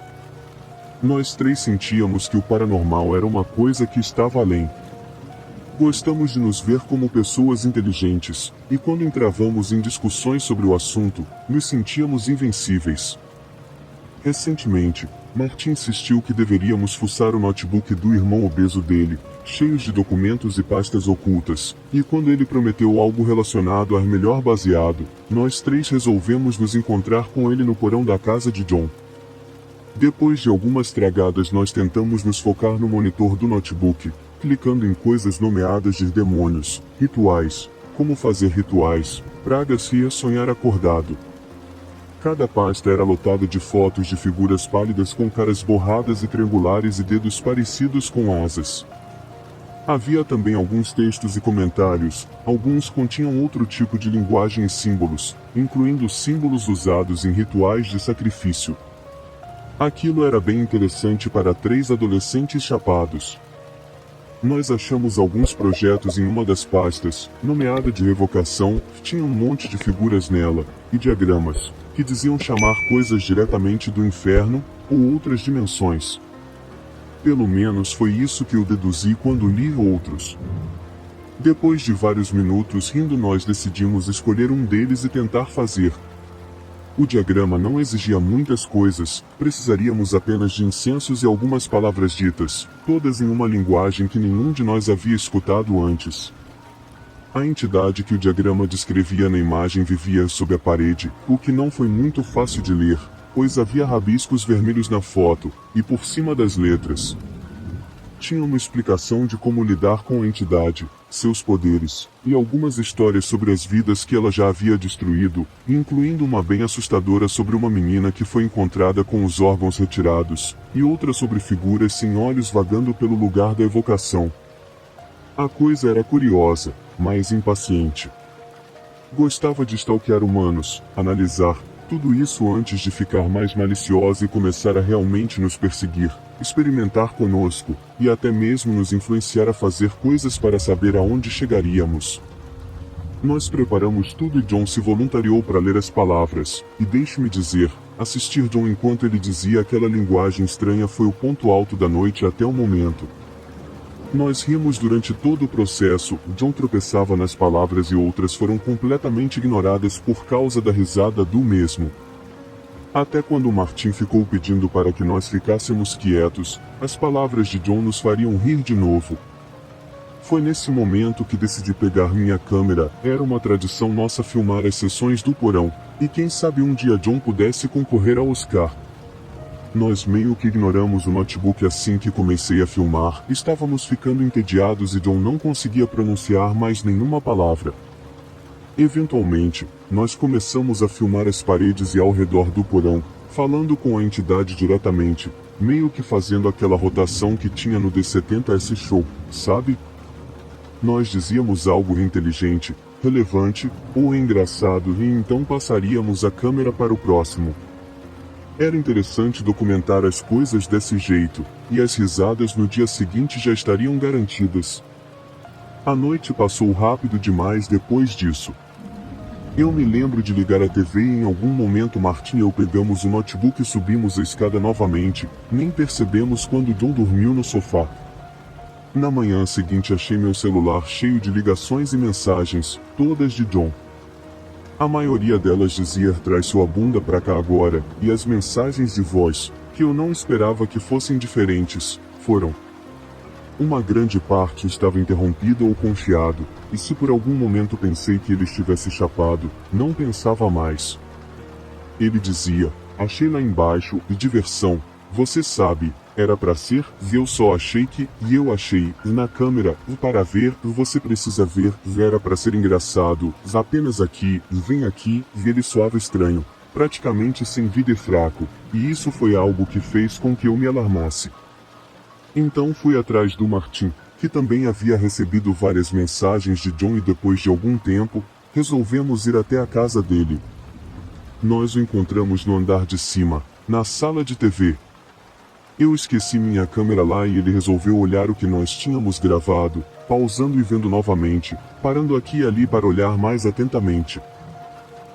Nós 3 sentíamos que o paranormal era uma coisa que estava além. Gostamos de nos ver como pessoas inteligentes, e quando entravamos em discussões sobre o assunto, nos sentíamos invencíveis. Recentemente, Martin insistiu que deveríamos fuçar o notebook do irmão obeso dele, cheios de documentos e pastas ocultas, e quando ele prometeu algo relacionado a melhor baseado, nós 3 resolvemos nos encontrar com ele no porão da casa de John. Depois de algumas tragadas nós tentamos nos focar no monitor do notebook, clicando em coisas nomeadas de demônios, rituais, como fazer rituais, pragas e sonhar acordado. Cada pasta era lotada de fotos de figuras pálidas com caras borradas e triangulares e dedos parecidos com asas. Havia também alguns textos e comentários, alguns continham outro tipo de linguagem e símbolos, incluindo símbolos usados em rituais de sacrifício. Aquilo era bem interessante para 3 adolescentes chapados. Nós achamos alguns projetos em uma das pastas, nomeada de revocação, que tinha um monte de figuras nela, e diagramas, que diziam chamar coisas diretamente do inferno, ou outras dimensões. Pelo menos foi isso que eu deduzi quando li outros. Depois de vários minutos rindo, nós decidimos escolher um deles e tentar fazer. O diagrama não exigia muitas coisas, precisaríamos apenas de incensos e algumas palavras ditas, todas em uma linguagem que nenhum de nós havia escutado antes. A entidade que o diagrama descrevia na imagem vivia sob a parede, o que não foi muito fácil de ler, pois havia rabiscos vermelhos na foto, e por cima das letras. Tinha uma explicação de como lidar com a entidade, seus poderes, e algumas histórias sobre as vidas que ela já havia destruído, incluindo uma bem assustadora sobre uma menina que foi encontrada com os órgãos retirados, e outra sobre figuras sem olhos vagando pelo lugar da evocação. A coisa era curiosa, mas impaciente. Gostava de stalkear humanos, analisar tudo isso antes de ficar mais maliciosa e começar a realmente nos perseguir, experimentar conosco, e até mesmo nos influenciar a fazer coisas para saber aonde chegaríamos. Nós preparamos tudo e John se voluntariou para ler as palavras, e deixe-me dizer, assistir John enquanto ele dizia aquela linguagem estranha foi o ponto alto da noite até o momento. Nós rimos durante todo o processo, John tropeçava nas palavras e outras foram completamente ignoradas por causa da risada do mesmo. Até quando Martin ficou pedindo para que nós ficássemos quietos, as palavras de John nos fariam rir de novo. Foi nesse momento que decidi pegar minha câmera, era uma tradição nossa filmar as sessões do porão, e quem sabe um dia John pudesse concorrer ao Oscar. Nós meio que ignoramos o notebook assim que comecei a filmar, estávamos ficando entediados e John não conseguia pronunciar mais nenhuma palavra. Eventualmente, nós começamos a filmar as paredes e ao redor do porão, falando com a entidade diretamente, meio que fazendo aquela rotação que tinha no D70S Show, sabe? Nós dizíamos algo inteligente, relevante, ou engraçado e então passaríamos a câmera para o próximo. Era interessante documentar as coisas desse jeito, e as risadas no dia seguinte já estariam garantidas. A noite passou rápido demais depois disso. Eu me lembro de ligar a TV e em algum momento Martin e eu pegamos o notebook e subimos a escada novamente, nem percebemos quando John dormiu no sofá. Na manhã seguinte achei meu celular cheio de ligações e mensagens, todas de John. A maioria delas dizia traz sua bunda pra cá agora, e as mensagens de voz, que eu não esperava que fossem diferentes, foram. Uma grande parte estava interrompida ou com chiado, e se por algum momento pensei que ele estivesse chapado, não pensava mais. Ele dizia, achei lá embaixo, e diversão, você sabe, era pra ser, e eu só achei que, e eu achei, e na câmera, e para ver, e você precisa ver, e era pra ser engraçado, apenas aqui, e vem aqui, e ele soava estranho, praticamente sem vida e fraco, e isso foi algo que fez com que eu me alarmasse. Então fui atrás do Martin, que também havia recebido várias mensagens de John e depois de algum tempo, resolvemos ir até a casa dele. Nós o encontramos no andar de cima, na sala de TV. Eu esqueci minha câmera lá e ele resolveu olhar o que nós tínhamos gravado, pausando e vendo novamente, parando aqui e ali para olhar mais atentamente.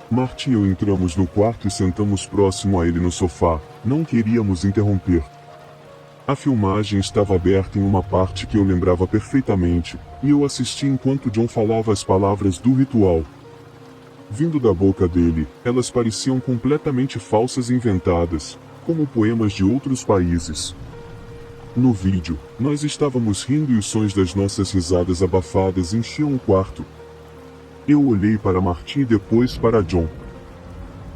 Martin e eu entramos no quarto e sentamos próximo a ele no sofá, não queríamos interromper. A filmagem estava aberta em uma parte que eu lembrava perfeitamente, e eu assisti enquanto John falava as palavras do ritual. Vindo da boca dele, elas pareciam completamente falsas e inventadas, como poemas de outros países. No vídeo, nós estávamos rindo e os sons das nossas risadas abafadas enchiam o quarto. Eu olhei para Martin e depois para John.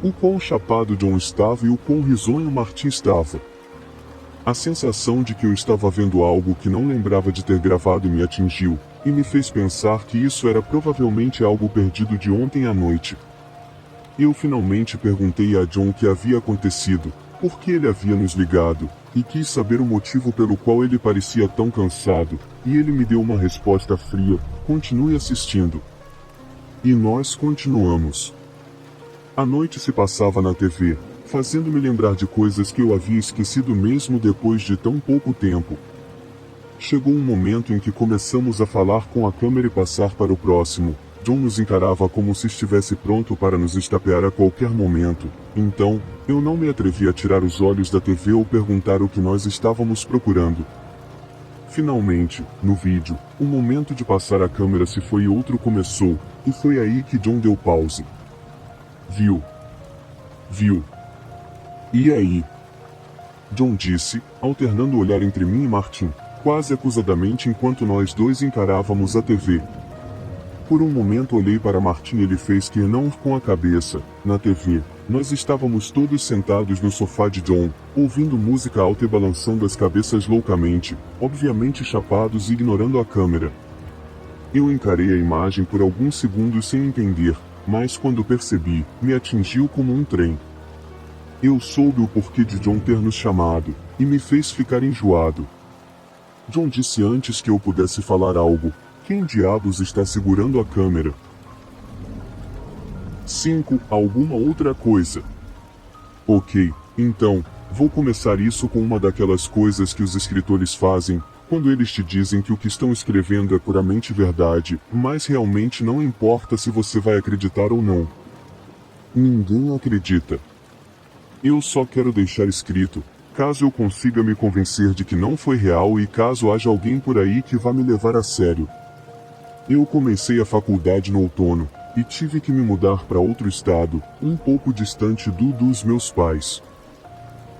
O quão chapado John estava e o quão risonho Martin estava. A sensação de que eu estava vendo algo que não lembrava de ter gravado me atingiu, e me fez pensar que isso era provavelmente algo perdido de ontem à noite. Eu finalmente perguntei a John o que havia acontecido, por que ele havia nos ligado, e quis saber o motivo pelo qual ele parecia tão cansado, e ele me deu uma resposta fria: continue assistindo. E nós continuamos. A noite se passava na TV, fazendo-me lembrar de coisas que eu havia esquecido mesmo depois de tão pouco tempo. Chegou um momento em que começamos a falar com a câmera e passar para o próximo. John nos encarava como se estivesse pronto para nos estapear a qualquer momento. Então, eu não me atrevi a tirar os olhos da TV ou perguntar o que nós estávamos procurando. Finalmente, no vídeo, o momento de passar a câmera se foi e outro começou, e foi aí que John deu pause. Viu? E aí? John disse, alternando o olhar entre mim e Martin, quase acusadamente enquanto nós dois encarávamos a TV. Por um momento olhei para Martin e ele fez que não com a cabeça. Na TV, nós estávamos todos sentados no sofá de John, ouvindo música alta e balançando as cabeças loucamente, obviamente chapados e ignorando a câmera. Eu encarei a imagem por alguns segundos sem entender, mas quando percebi, me atingiu como um trem. Eu soube o porquê de John ter nos chamado, e me fez ficar enjoado. John disse antes que eu pudesse falar algo: quem diabos está segurando a câmera? 5. Alguma outra coisa. Ok, então, vou começar isso com uma daquelas coisas que os escritores fazem, quando eles te dizem que o que estão escrevendo é puramente verdade, mas realmente não importa se você vai acreditar ou não. Ninguém acredita. Eu só quero deixar escrito, caso eu consiga me convencer de que não foi real e caso haja alguém por aí que vá me levar a sério. Eu comecei a faculdade no outono, e tive que me mudar para outro estado, um pouco distante dos meus pais.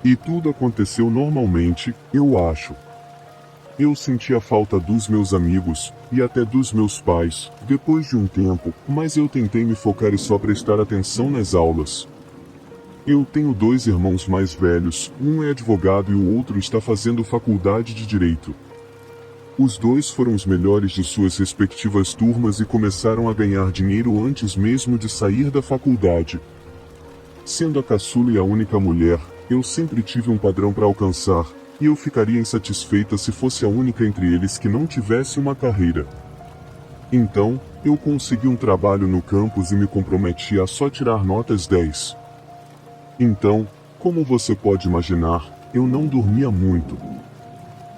E tudo aconteceu normalmente, eu acho. Eu sentia falta dos meus amigos, e até dos meus pais, depois de um tempo, mas eu tentei me focar e só prestar atenção nas aulas. Eu tenho 2 irmãos mais velhos, um é advogado e o outro está fazendo faculdade de Direito. Os 2 foram os melhores de suas respectivas turmas e começaram a ganhar dinheiro antes mesmo de sair da faculdade. Sendo a caçula e a única mulher, eu sempre tive um padrão para alcançar, e eu ficaria insatisfeita se fosse a única entre eles que não tivesse uma carreira. Então, eu consegui um trabalho no campus e me comprometi a só tirar notas 10. Então, como você pode imaginar, eu não dormia muito.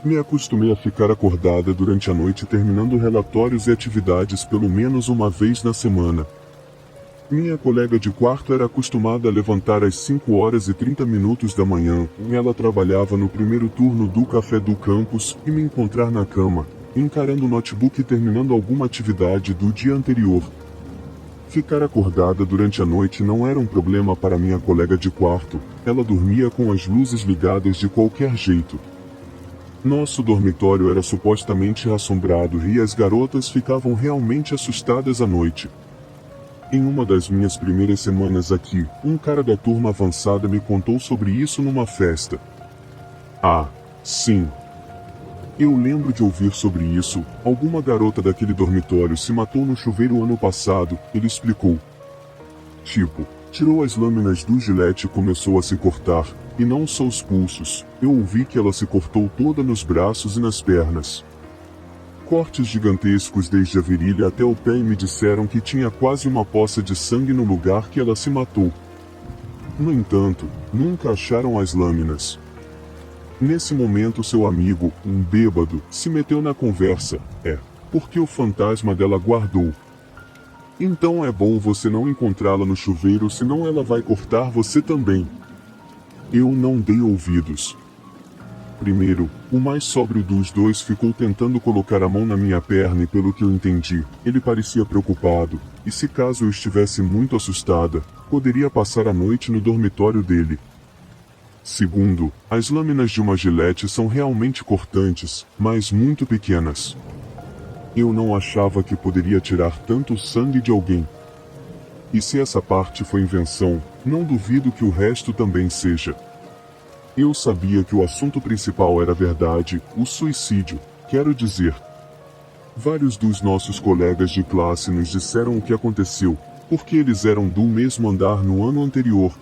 Me acostumei a ficar acordada durante a noite terminando relatórios e atividades pelo menos uma vez na semana. Minha colega de quarto era acostumada a levantar às 5h30 da manhã, e ela trabalhava no primeiro turno do café do campus, e me encontrar na cama, encarando o notebook e terminando alguma atividade do dia anterior. Ficar acordada durante a noite não era um problema para minha colega de quarto, ela dormia com as luzes ligadas de qualquer jeito. Nosso dormitório era supostamente assombrado e as garotas ficavam realmente assustadas à noite. Em uma das minhas primeiras semanas aqui, um cara da turma avançada me contou sobre isso numa festa. Ah, sim. Eu lembro de ouvir sobre isso. Alguma garota daquele dormitório se matou no chuveiro ano passado, ele explicou. Tipo, tirou as lâminas do gilete e começou a se cortar, e não só os pulsos. Eu ouvi que ela se cortou toda nos braços e nas pernas. Cortes gigantescos desde a virilha até o pé e me disseram que tinha quase uma poça de sangue no lugar que ela se matou. No entanto, nunca acharam as lâminas. Nesse momento seu amigo, um bêbado, se meteu na conversa, porque o fantasma dela guardou. Então é bom você não encontrá-la no chuveiro senão ela vai cortar você também. Eu não dei ouvidos. Primeiro, o mais sóbrio dos 2 ficou tentando colocar a mão na minha perna e pelo que eu entendi, ele parecia preocupado, e se caso eu estivesse muito assustada, poderia passar a noite no dormitório dele. Segundo, as lâminas de uma gilete são realmente cortantes, mas muito pequenas. Eu não achava que poderia tirar tanto sangue de alguém. E se essa parte foi invenção, não duvido que o resto também seja. Eu sabia que o assunto principal era a verdade, o suicídio, quero dizer. Vários dos nossos colegas de classe nos disseram o que aconteceu, porque eles eram do mesmo andar no ano anterior.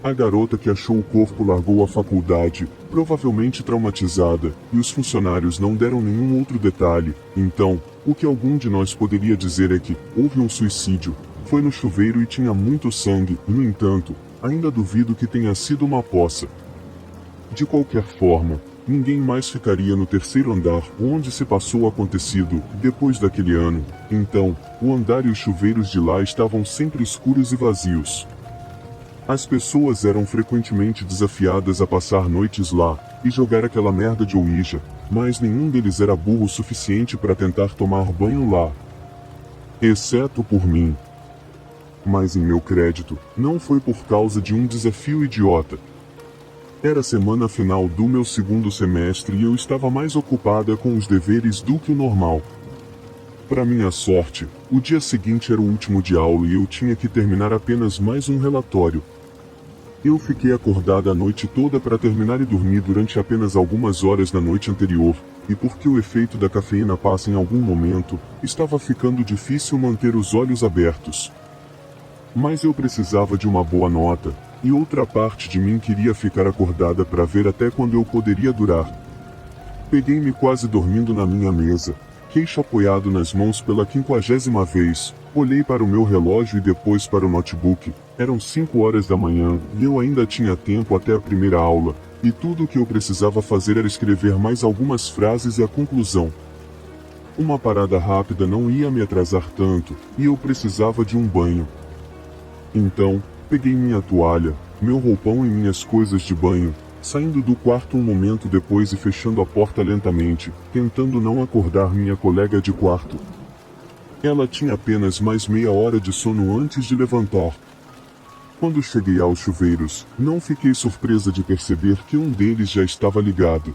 A garota que achou o corpo largou a faculdade, provavelmente traumatizada, e os funcionários não deram nenhum outro detalhe. Então, o que algum de nós poderia dizer é que houve um suicídio. Foi no chuveiro e tinha muito sangue, no entanto, ainda duvido que tenha sido uma poça. De qualquer forma, ninguém mais ficaria no terceiro andar onde se passou o acontecido, depois daquele ano. Então, o andar e os chuveiros de lá estavam sempre escuros e vazios. As pessoas eram frequentemente desafiadas a passar noites lá e jogar aquela merda de Ouija, mas nenhum deles era burro o suficiente para tentar tomar banho lá. Exceto por mim. Mas em meu crédito, não foi por causa de um desafio idiota. Era a semana final do meu segundo semestre e eu estava mais ocupada com os deveres do que o normal. Para minha sorte, o dia seguinte era o último de aula e eu tinha que terminar apenas mais um relatório. Eu fiquei acordada a noite toda para terminar e dormir durante apenas algumas horas na noite anterior, e porque o efeito da cafeína passa em algum momento, estava ficando difícil manter os olhos abertos. Mas eu precisava de uma boa nota, e outra parte de mim queria ficar acordada para ver até quando eu poderia durar. Peguei-me quase dormindo na minha mesa, queixo apoiado nas mãos pela 50ª vez, olhei para o meu relógio e depois para o notebook. Eram 5 horas da manhã, e eu ainda tinha tempo até a primeira aula, e tudo o que eu precisava fazer era escrever mais algumas frases e a conclusão. Uma parada rápida não ia me atrasar tanto, e eu precisava de um banho. Então, peguei minha toalha, meu roupão e minhas coisas de banho, saindo do quarto um momento depois e fechando a porta lentamente, tentando não acordar minha colega de quarto. Ela tinha apenas mais meia hora de sono antes de levantar. Quando cheguei aos chuveiros, não fiquei surpresa de perceber que um deles já estava ligado.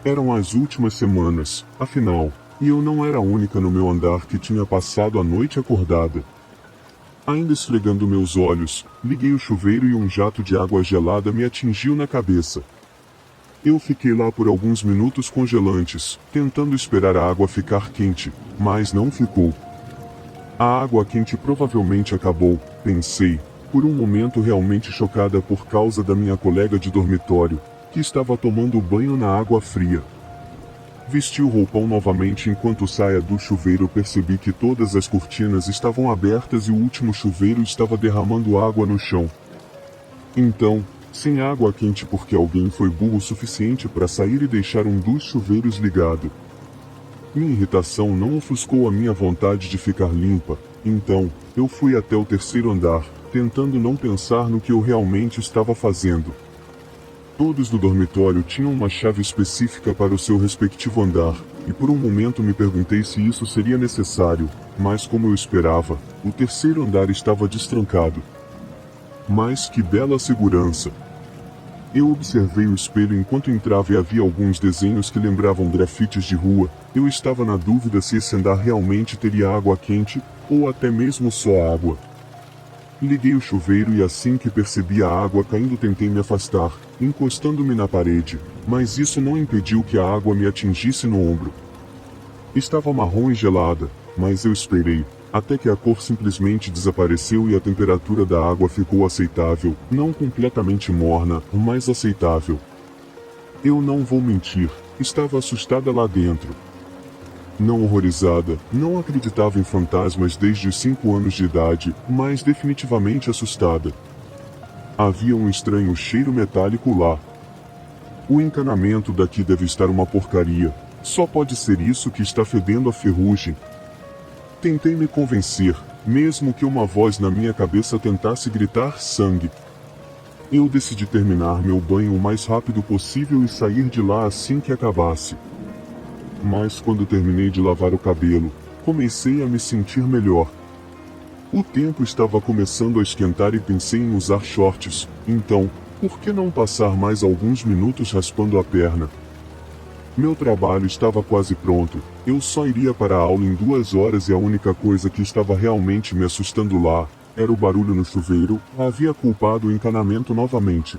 Eram as últimas semanas, afinal, e eu não era a única no meu andar que tinha passado a noite acordada. Ainda esfregando meus olhos, liguei o chuveiro e um jato de água gelada me atingiu na cabeça. Eu fiquei lá por alguns minutos congelantes, tentando esperar a água ficar quente, mas não ficou. A água quente provavelmente acabou, pensei, por um momento realmente chocada por causa da minha colega de dormitório, que estava tomando banho na água fria. Vesti o roupão novamente enquanto saia do chuveiro percebi que todas as cortinas estavam abertas e o último chuveiro estava derramando água no chão. Então, sem água quente porque alguém foi burro o suficiente para sair e deixar um dos chuveiros ligado. Minha irritação não ofuscou a minha vontade de ficar limpa, então, eu fui até o terceiro andar, tentando não pensar no que eu realmente estava fazendo. Todos do dormitório tinham uma chave específica para o seu respectivo andar, e por um momento me perguntei se isso seria necessário, mas como eu esperava, o terceiro andar estava destrancado. Mas que bela segurança! Eu observei o espelho enquanto entrava e havia alguns desenhos que lembravam grafites de rua. Eu estava na dúvida se esse andar realmente teria água quente, ou até mesmo só água. Liguei o chuveiro e assim que percebi a água caindo tentei me afastar, encostando-me na parede, mas isso não impediu que a água me atingisse no ombro. Estava marrom e gelada, mas eu esperei, até que a cor simplesmente desapareceu e a temperatura da água ficou aceitável, não completamente morna, mas aceitável. Eu não vou mentir, estava assustada lá dentro. Não horrorizada, não acreditava em fantasmas desde os 5 anos de idade, mas definitivamente assustada. Havia um estranho cheiro metálico lá. O encanamento daqui deve estar uma porcaria, só pode ser isso que está fedendo a ferrugem. Tentei me convencer, mesmo que uma voz na minha cabeça tentasse gritar sangue. Eu decidi terminar meu banho o mais rápido possível e sair de lá assim que acabasse. Mas quando terminei de lavar o cabelo, comecei a me sentir melhor. O tempo estava começando a esquentar e pensei em usar shorts, então, por que não passar mais alguns minutos raspando a perna? Meu trabalho estava quase pronto, eu só iria para a aula em 2 horas e a única coisa que estava realmente me assustando lá, era o barulho no chuveiro, havia culpado o encanamento novamente.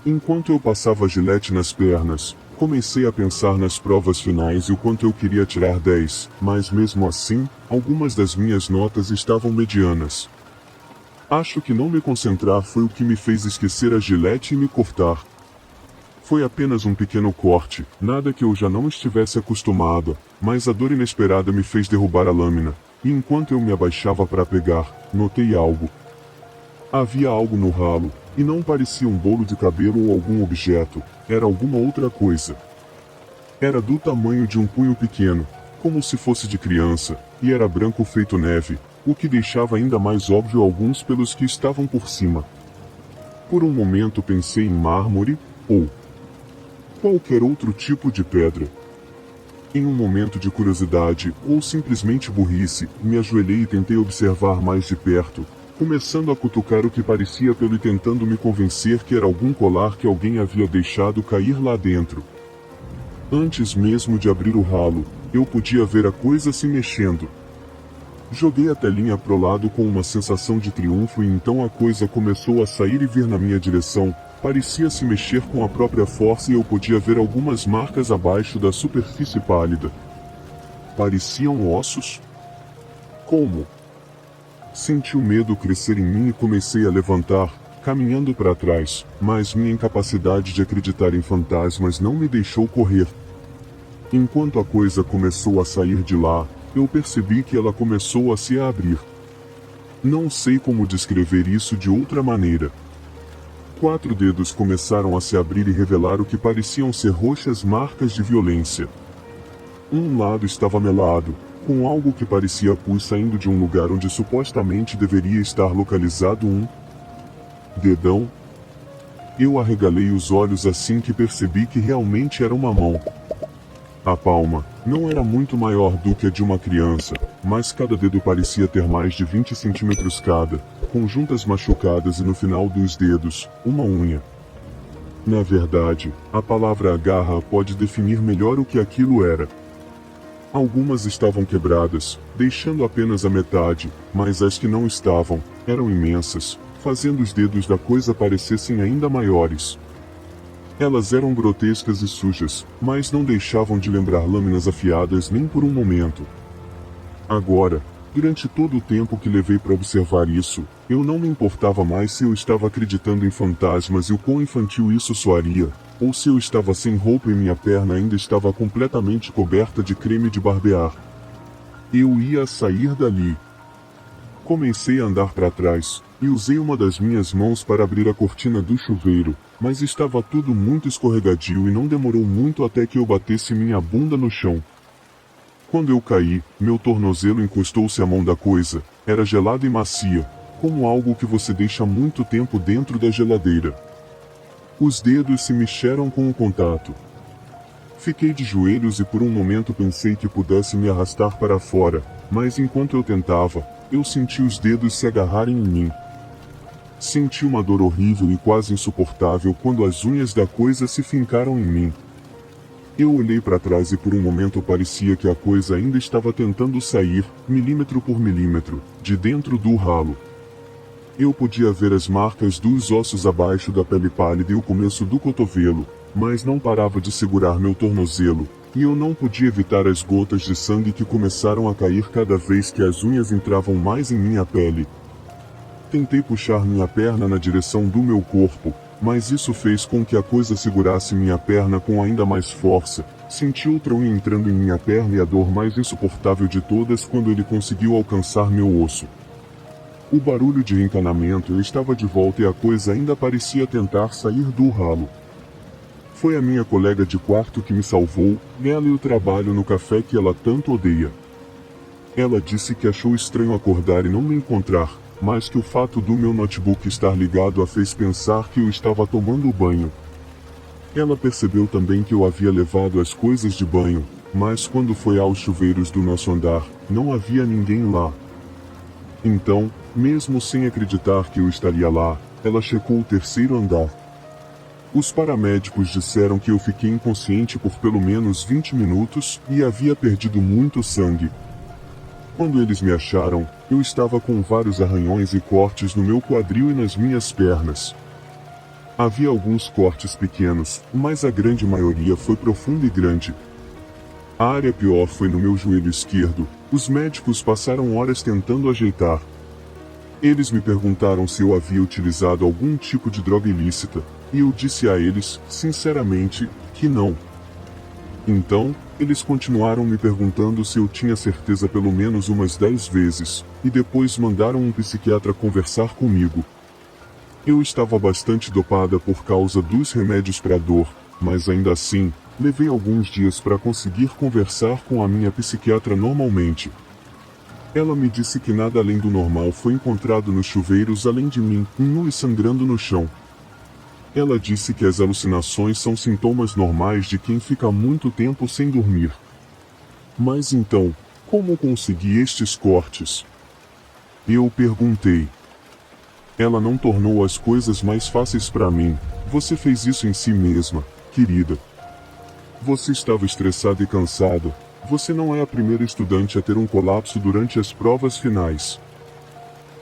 Enquanto eu passava gilete nas pernas, comecei a pensar nas provas finais e o quanto eu queria tirar 10, mas mesmo assim, algumas das minhas notas estavam medianas. Acho que não me concentrar foi o que me fez esquecer a gilete e me cortar. Foi apenas um pequeno corte, nada que eu já não estivesse acostumado, mas a dor inesperada me fez derrubar a lâmina, e enquanto eu me abaixava para pegar, notei algo. Havia algo no ralo, e não parecia um bolo de cabelo ou algum objeto, era alguma outra coisa. Era do tamanho de um punho pequeno, como se fosse de criança, e era branco feito neve, o que deixava ainda mais óbvio alguns pelos que estavam por cima. Por um momento pensei em mármore, ou qualquer outro tipo de pedra. Em um momento de curiosidade, ou simplesmente burrice, me ajoelhei e tentei observar mais de perto, começando a cutucar o que parecia pelo e tentando me convencer que era algum colar que alguém havia deixado cair lá dentro. Antes mesmo de abrir o ralo, eu podia ver a coisa se mexendo. Joguei a telinha pro lado com uma sensação de triunfo e então a coisa começou a sair e vir na minha direção. Parecia se mexer com a própria força e eu podia ver algumas marcas abaixo da superfície pálida. Pareciam ossos? Como? Senti o medo crescer em mim e comecei a levantar, caminhando para trás, mas minha incapacidade de acreditar em fantasmas não me deixou correr. Enquanto a coisa começou a sair de lá, eu percebi que ela começou a se abrir. Não sei como descrever isso de outra maneira. 4 dedos começaram a se abrir e revelar o que pareciam ser roxas marcas de violência. Um lado estava melado, com algo que parecia pus saindo de um lugar onde supostamente deveria estar localizado um dedão. Eu arregalei os olhos assim que percebi que realmente era uma mão. A palma não era muito maior do que a de uma criança, mas cada dedo parecia ter mais de 20 centímetros cada, com juntas machucadas e no final dos dedos, uma unha. Na verdade, a palavra garra pode definir melhor o que aquilo era. Algumas estavam quebradas, deixando apenas a metade, mas as que não estavam, eram imensas, fazendo os dedos da coisa parecessem ainda maiores. Elas eram grotescas e sujas, mas não deixavam de lembrar lâminas afiadas nem por um momento. Agora, durante todo o tempo que levei para observar isso, eu não me importava mais se eu estava acreditando em fantasmas e o quão infantil isso soaria, ou se eu estava sem roupa e minha perna ainda estava completamente coberta de creme de barbear. Eu ia sair dali. Comecei a andar para trás, e usei uma das minhas mãos para abrir a cortina do chuveiro, mas estava tudo muito escorregadio e não demorou muito até que eu batesse minha bunda no chão. Quando eu caí, meu tornozelo encostou-se à mão da coisa, era gelada e macia, como algo que você deixa muito tempo dentro da geladeira. Os dedos se mexeram com o contato. Fiquei de joelhos e por um momento pensei que pudesse me arrastar para fora, mas enquanto eu tentava, eu senti os dedos se agarrarem em mim. Senti uma dor horrível e quase insuportável quando as unhas da coisa se fincaram em mim. Eu olhei para trás e por um momento parecia que a coisa ainda estava tentando sair, milímetro por milímetro, de dentro do ralo. Eu podia ver as marcas dos ossos abaixo da pele pálida e o começo do cotovelo, mas não parava de segurar meu tornozelo, e eu não podia evitar as gotas de sangue que começaram a cair cada vez que as unhas entravam mais em minha pele. Tentei puxar minha perna na direção do meu corpo, mas isso fez com que a coisa segurasse minha perna com ainda mais força. Senti outra unha entrando em minha perna e a dor mais insuportável de todas quando ele conseguiu alcançar meu osso. O barulho de encanamento eu estava de volta e a coisa ainda parecia tentar sair do ralo. Foi a minha colega de quarto que me salvou, ela e o trabalho no café que ela tanto odeia. Ela disse que achou estranho acordar e não me encontrar, mas que o fato do meu notebook estar ligado a fez pensar que eu estava tomando banho. Ela percebeu também que eu havia levado as coisas de banho, mas quando foi aos chuveiros do nosso andar, não havia ninguém lá. Então, mesmo sem acreditar que eu estaria lá, ela checou o terceiro andar. Os paramédicos disseram que eu fiquei inconsciente por pelo menos 20 minutos e havia perdido muito sangue. Quando eles me acharam, eu estava com vários arranhões e cortes no meu quadril e nas minhas pernas. Havia alguns cortes pequenos, mas a grande maioria foi profunda e grande. A área pior foi no meu joelho esquerdo, os médicos passaram horas tentando ajeitar. Eles me perguntaram se eu havia utilizado algum tipo de droga ilícita, e eu disse a eles, sinceramente, que não. Então, eles continuaram me perguntando se eu tinha certeza pelo menos umas 10 vezes, e depois mandaram um psiquiatra conversar comigo. Eu estava bastante dopada por causa dos remédios para dor, mas ainda assim, levei alguns dias para conseguir conversar com a minha psiquiatra normalmente. Ela me disse que nada além do normal foi encontrado nos chuveiros além de mim, nu e sangrando no chão. Ela disse que as alucinações são sintomas normais de quem fica muito tempo sem dormir. Mas então, como consegui estes cortes? Eu perguntei. Ela não tornou as coisas mais fáceis para mim. Você fez isso em si mesma, querida. Você estava estressada e cansada. Você não é a primeira estudante a ter um colapso durante as provas finais.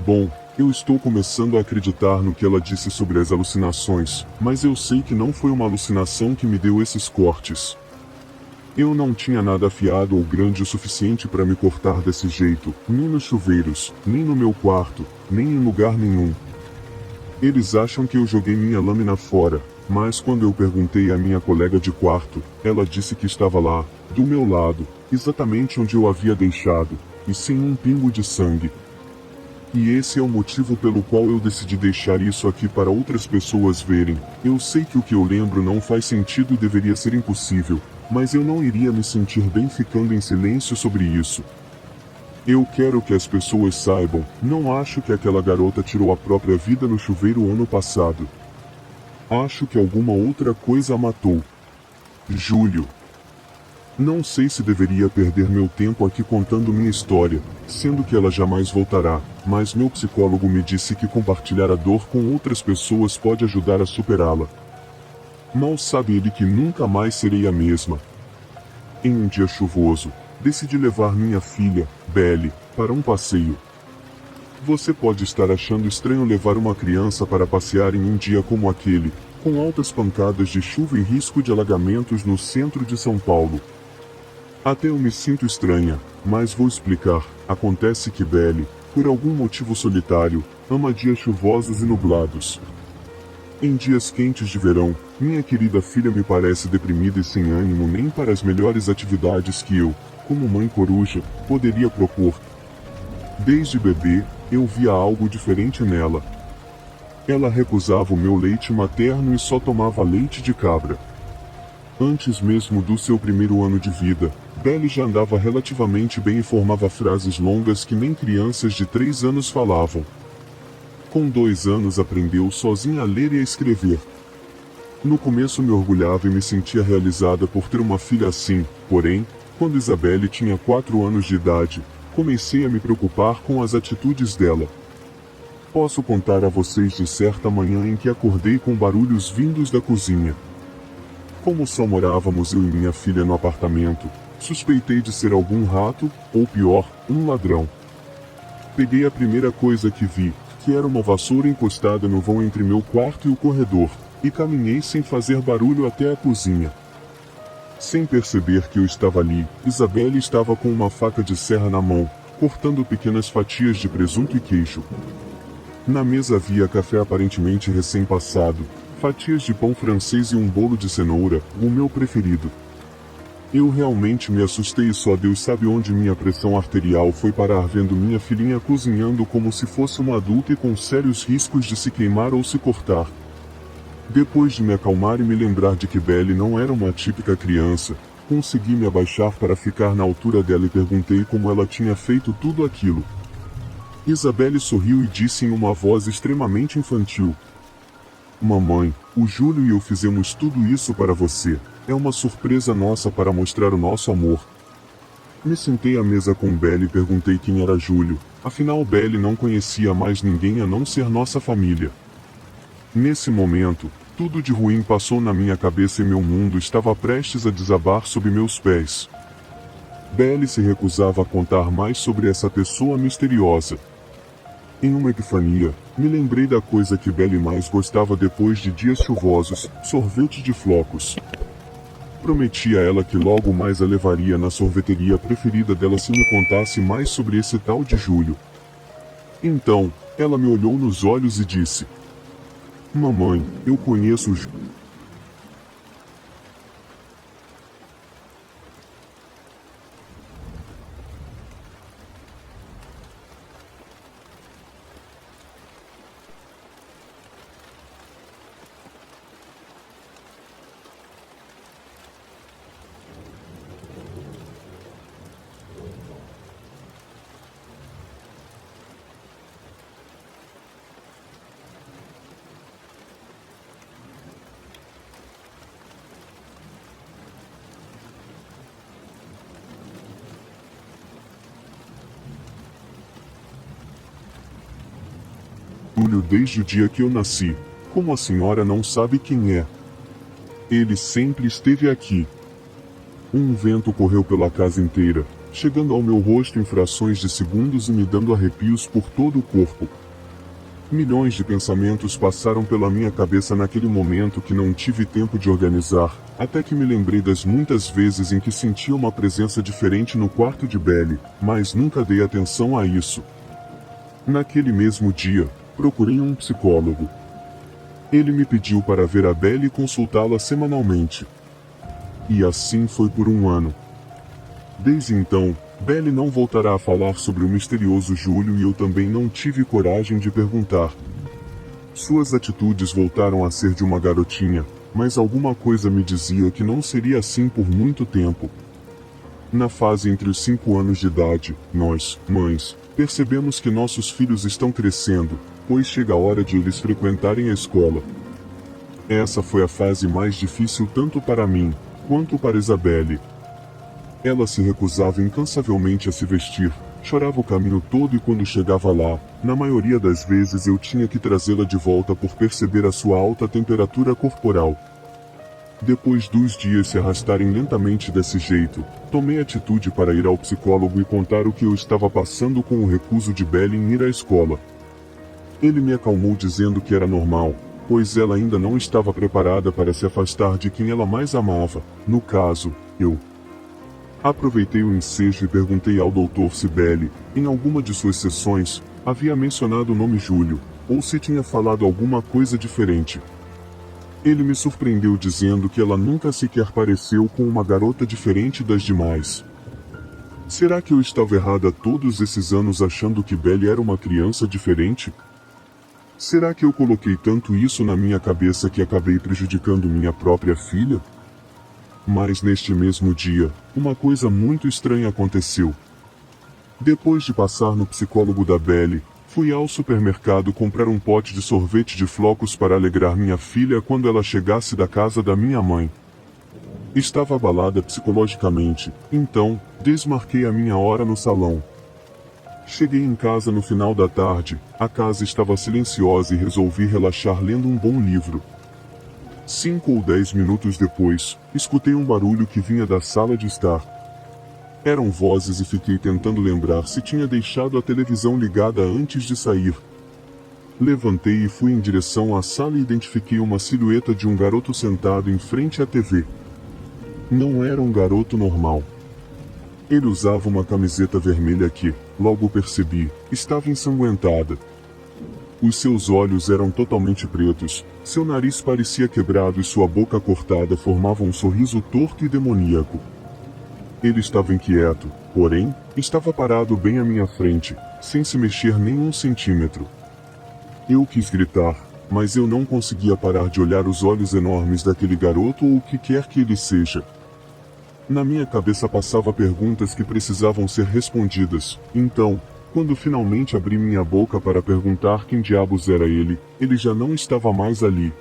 Bom, eu estou começando a acreditar no que ela disse sobre as alucinações, mas eu sei que não foi uma alucinação que me deu esses cortes. Eu não tinha nada afiado ou grande o suficiente para me cortar desse jeito, nem nos chuveiros, nem no meu quarto, nem em lugar nenhum. Eles acham que eu joguei minha lâmina fora, mas quando eu perguntei à minha colega de quarto, ela disse que estava lá, do meu lado, exatamente onde eu havia deixado, e sem um pingo de sangue. E esse é o motivo pelo qual eu decidi deixar isso aqui para outras pessoas verem. Eu sei que o que eu lembro não faz sentido e deveria ser impossível, mas eu não iria me sentir bem ficando em silêncio sobre isso. Eu quero que as pessoas saibam, não acho que aquela garota tirou a própria vida no chuveiro ano passado. Acho que alguma outra coisa a matou. Júlio. Não sei se deveria perder meu tempo aqui contando minha história, sendo que ela jamais voltará, mas meu psicólogo me disse que compartilhar a dor com outras pessoas pode ajudar a superá-la. Mal sabe ele que nunca mais serei a mesma. Em um dia chuvoso, decidi levar minha filha, Belly, para um passeio. Você pode estar achando estranho levar uma criança para passear em um dia como aquele, com altas pancadas de chuva e risco de alagamentos no centro de São Paulo. Até eu me sinto estranha, mas vou explicar. Acontece que Belly, por algum motivo solitário, ama dias chuvosos e nublados. Em dias quentes de verão, minha querida filha me parece deprimida e sem ânimo nem para as melhores atividades que eu, como mãe coruja, poderia propor. Desde bebê, eu via algo diferente nela. Ela recusava o meu leite materno e só tomava leite de cabra. Antes mesmo do seu primeiro ano de vida, Belly já andava relativamente bem e formava frases longas que nem crianças de 3 anos falavam. Com 2 anos aprendeu sozinha a ler e a escrever. No começo me orgulhava e me sentia realizada por ter uma filha assim, porém, quando Isabelle tinha 4 anos de idade, comecei a me preocupar com as atitudes dela. Posso contar a vocês de certa manhã em que acordei com barulhos vindos da cozinha. Como só morávamos eu e minha filha no apartamento, suspeitei de ser algum rato, ou pior, um ladrão. Peguei a primeira coisa que vi, que era uma vassoura encostada no vão entre meu quarto e o corredor, e caminhei sem fazer barulho até a cozinha. Sem perceber que eu estava ali, Isabelle estava com uma faca de serra na mão, cortando pequenas fatias de presunto e queijo. Na mesa havia café aparentemente recém-passado, fatias de pão francês e um bolo de cenoura, o meu preferido. Eu realmente me assustei e só Deus sabe onde minha pressão arterial foi parar vendo minha filhinha cozinhando como se fosse uma adulta e com sérios riscos de se queimar ou se cortar. Depois de me acalmar e me lembrar de que Belly não era uma típica criança, consegui me abaixar para ficar na altura dela e perguntei como ela tinha feito tudo aquilo. Isabelle sorriu e disse em uma voz extremamente infantil: "Mamãe, o Júlio e eu fizemos tudo isso para você. É uma surpresa nossa para mostrar o nosso amor." Me sentei à mesa com Belly e perguntei quem era Júlio, afinal Belly não conhecia mais ninguém a não ser nossa família. Nesse momento, tudo de ruim passou na minha cabeça e meu mundo estava prestes a desabar sob meus pés. Belly se recusava a contar mais sobre essa pessoa misteriosa. Em uma epifania, me lembrei da coisa que Belly mais gostava depois de dias chuvosos, sorvete de flocos. Prometi a ela que logo mais a levaria na sorveteria preferida dela se me contasse mais sobre esse tal de Júlio. Então, ela me olhou nos olhos e disse: Mamãe, eu conheço o Júlio desde o dia que eu nasci. Como a senhora não sabe quem é? Ele sempre esteve aqui. Um vento correu pela casa inteira, chegando ao meu rosto em frações de segundos e me dando arrepios por todo o corpo. Milhões de pensamentos passaram pela minha cabeça naquele momento que não tive tempo de organizar, até que me lembrei das muitas vezes em que sentia uma presença diferente no quarto de Belly, mas nunca dei atenção a isso. Naquele mesmo dia, procurei um psicólogo. Ele me pediu para ver a Belly e consultá-la semanalmente. E assim foi por um ano. Desde então, Belly não voltará a falar sobre o misterioso Júlio e eu também não tive coragem de perguntar. Suas atitudes voltaram a ser de uma garotinha, mas alguma coisa me dizia que não seria assim por muito tempo. Na fase entre os 5 anos de idade, nós, mães, percebemos que nossos filhos estão crescendo, pois chega a hora de eles frequentarem a escola. Essa foi a fase mais difícil tanto para mim, quanto para Isabelle. Ela se recusava incansavelmente a se vestir, chorava o caminho todo e quando chegava lá, na maioria das vezes eu tinha que trazê-la de volta por perceber a sua alta temperatura corporal. Depois dos dias se arrastarem lentamente desse jeito, tomei atitude para ir ao psicólogo e contar o que eu estava passando com o recuso de Belly em ir à escola. Ele me acalmou dizendo que era normal, pois ela ainda não estava preparada para se afastar de quem ela mais amava, no caso, eu. Aproveitei o ensejo e perguntei ao Dr. se Belly, em alguma de suas sessões, havia mencionado o nome Júlio, ou se tinha falado alguma coisa diferente. Ele me surpreendeu dizendo que ela nunca sequer pareceu com uma garota diferente das demais. Será que eu estava errada todos esses anos achando que Belly era uma criança diferente? Será que eu coloquei tanto isso na minha cabeça que acabei prejudicando minha própria filha? Mas neste mesmo dia, uma coisa muito estranha aconteceu. Depois de passar no psicólogo da Belly, fui ao supermercado comprar um pote de sorvete de flocos para alegrar minha filha quando ela chegasse da casa da minha mãe. Estava abalada psicologicamente, então, desmarquei a minha hora no salão. Cheguei em casa no final da tarde, a casa estava silenciosa e resolvi relaxar lendo um bom livro. 5 ou 10 minutos depois, escutei um barulho que vinha da sala de estar. Eram vozes e fiquei tentando lembrar se tinha deixado a televisão ligada antes de sair. Levantei e fui em direção à sala e identifiquei uma silhueta de um garoto sentado em frente à TV. Não era um garoto normal. Ele usava uma camiseta vermelha que, logo percebi, estava ensanguentada. Os seus olhos eram totalmente pretos, seu nariz parecia quebrado e sua boca cortada formava um sorriso torto e demoníaco. Ele estava inquieto, porém, estava parado bem à minha frente, sem se mexer nem um centímetro. Eu quis gritar, mas eu não conseguia parar de olhar os olhos enormes daquele garoto ou o que quer que ele seja. Na minha cabeça passava perguntas que precisavam ser respondidas, então, quando finalmente abri minha boca para perguntar quem diabos era ele já não estava mais ali.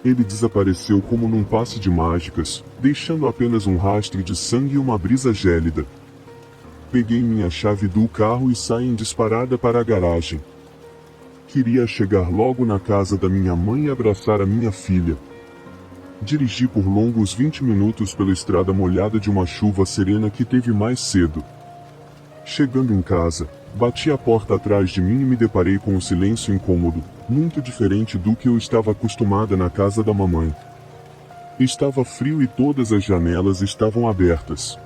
Ele desapareceu como num passe de mágicas, deixando apenas um rastro de sangue e uma brisa gélida. Peguei minha chave do carro e saí em disparada para a garagem. Queria chegar logo na casa da minha mãe e abraçar a minha filha. Dirigi por longos 20 minutos pela estrada molhada de uma chuva serena que teve mais cedo. Chegando em casa, bati a porta atrás de mim e me deparei com um silêncio incômodo, muito diferente do que eu estava acostumada na casa da mamãe. Estava frio e todas as janelas estavam abertas.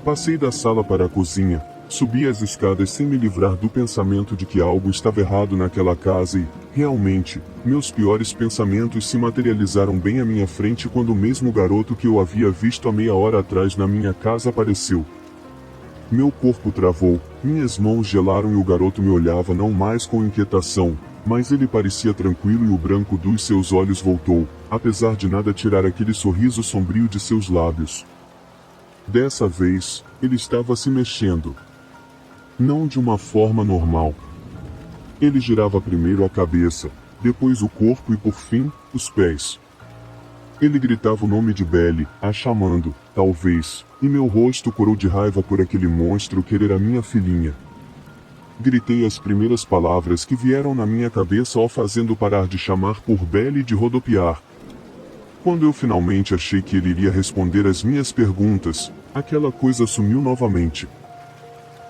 Passei da sala para a cozinha, Subi as escadas sem me livrar do pensamento de que algo estava errado naquela casa e, realmente, meus piores pensamentos se materializaram bem à minha frente quando o mesmo garoto que eu havia visto há meia hora atrás na minha casa apareceu. Meu corpo travou, minhas mãos gelaram e o garoto me olhava não mais com inquietação, mas ele parecia tranquilo e o branco dos seus olhos voltou, apesar de nada tirar aquele sorriso sombrio de seus lábios. Dessa vez, ele estava se mexendo. Não de uma forma normal. Ele girava primeiro a cabeça, depois o corpo e por fim, os pés. Ele gritava o nome de Belly, a chamando, talvez, e meu rosto corou de raiva por aquele monstro querer a minha filhinha. Gritei as primeiras palavras que vieram na minha cabeça ao fazendo parar de chamar por Belly e de rodopiar. Quando eu finalmente achei que ele iria responder às minhas perguntas, aquela coisa sumiu novamente.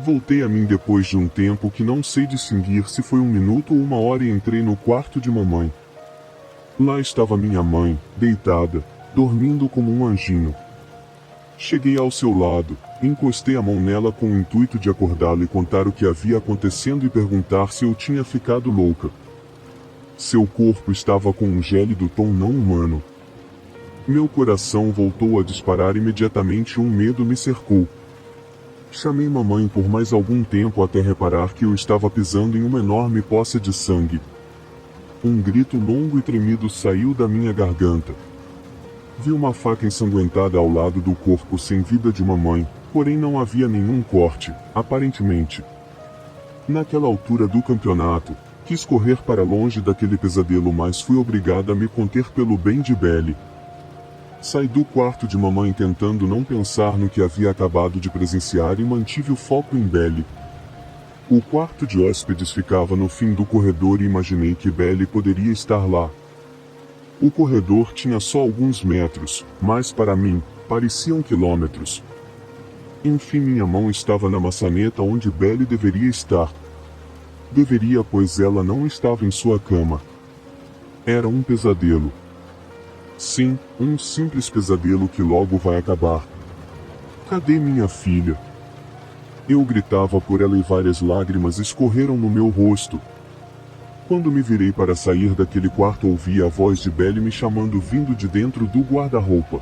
Voltei a mim depois de um tempo que não sei distinguir se foi 1 minuto ou 1 hora e entrei no quarto de mamãe. Lá estava minha mãe, deitada, dormindo como um anjinho. Cheguei ao seu lado, encostei a mão nela com o intuito de acordá-la e contar o que havia acontecendo e perguntar se eu tinha ficado louca. Seu corpo estava com um gélido tom não humano. Meu coração voltou a disparar imediatamente e um medo me cercou. Chamei mamãe por mais algum tempo até reparar que eu estava pisando em uma enorme poça de sangue. Um grito longo e tremido saiu da minha garganta. Vi uma faca ensanguentada ao lado do corpo sem vida de mamãe, porém não havia nenhum corte, aparentemente. Naquela altura do campeonato, quis correr para longe daquele pesadelo, mas fui obrigada a me conter pelo bem de Belly. Saí do quarto de mamãe tentando não pensar no que havia acabado de presenciar e mantive o foco em Belly. O quarto de hóspedes ficava no fim do corredor e imaginei que Belly poderia estar lá. O corredor tinha só alguns metros, mas para mim, pareciam quilômetros. Enfim, minha mão estava na maçaneta onde Belly deveria estar. Deveria, pois ela não estava em sua cama. Era um pesadelo. Sim, um simples pesadelo que logo vai acabar. Cadê minha filha? Eu gritava por ela e várias lágrimas escorreram no meu rosto. Quando me virei para sair daquele quarto ouvi a voz de Belly me chamando vindo de dentro do guarda-roupa.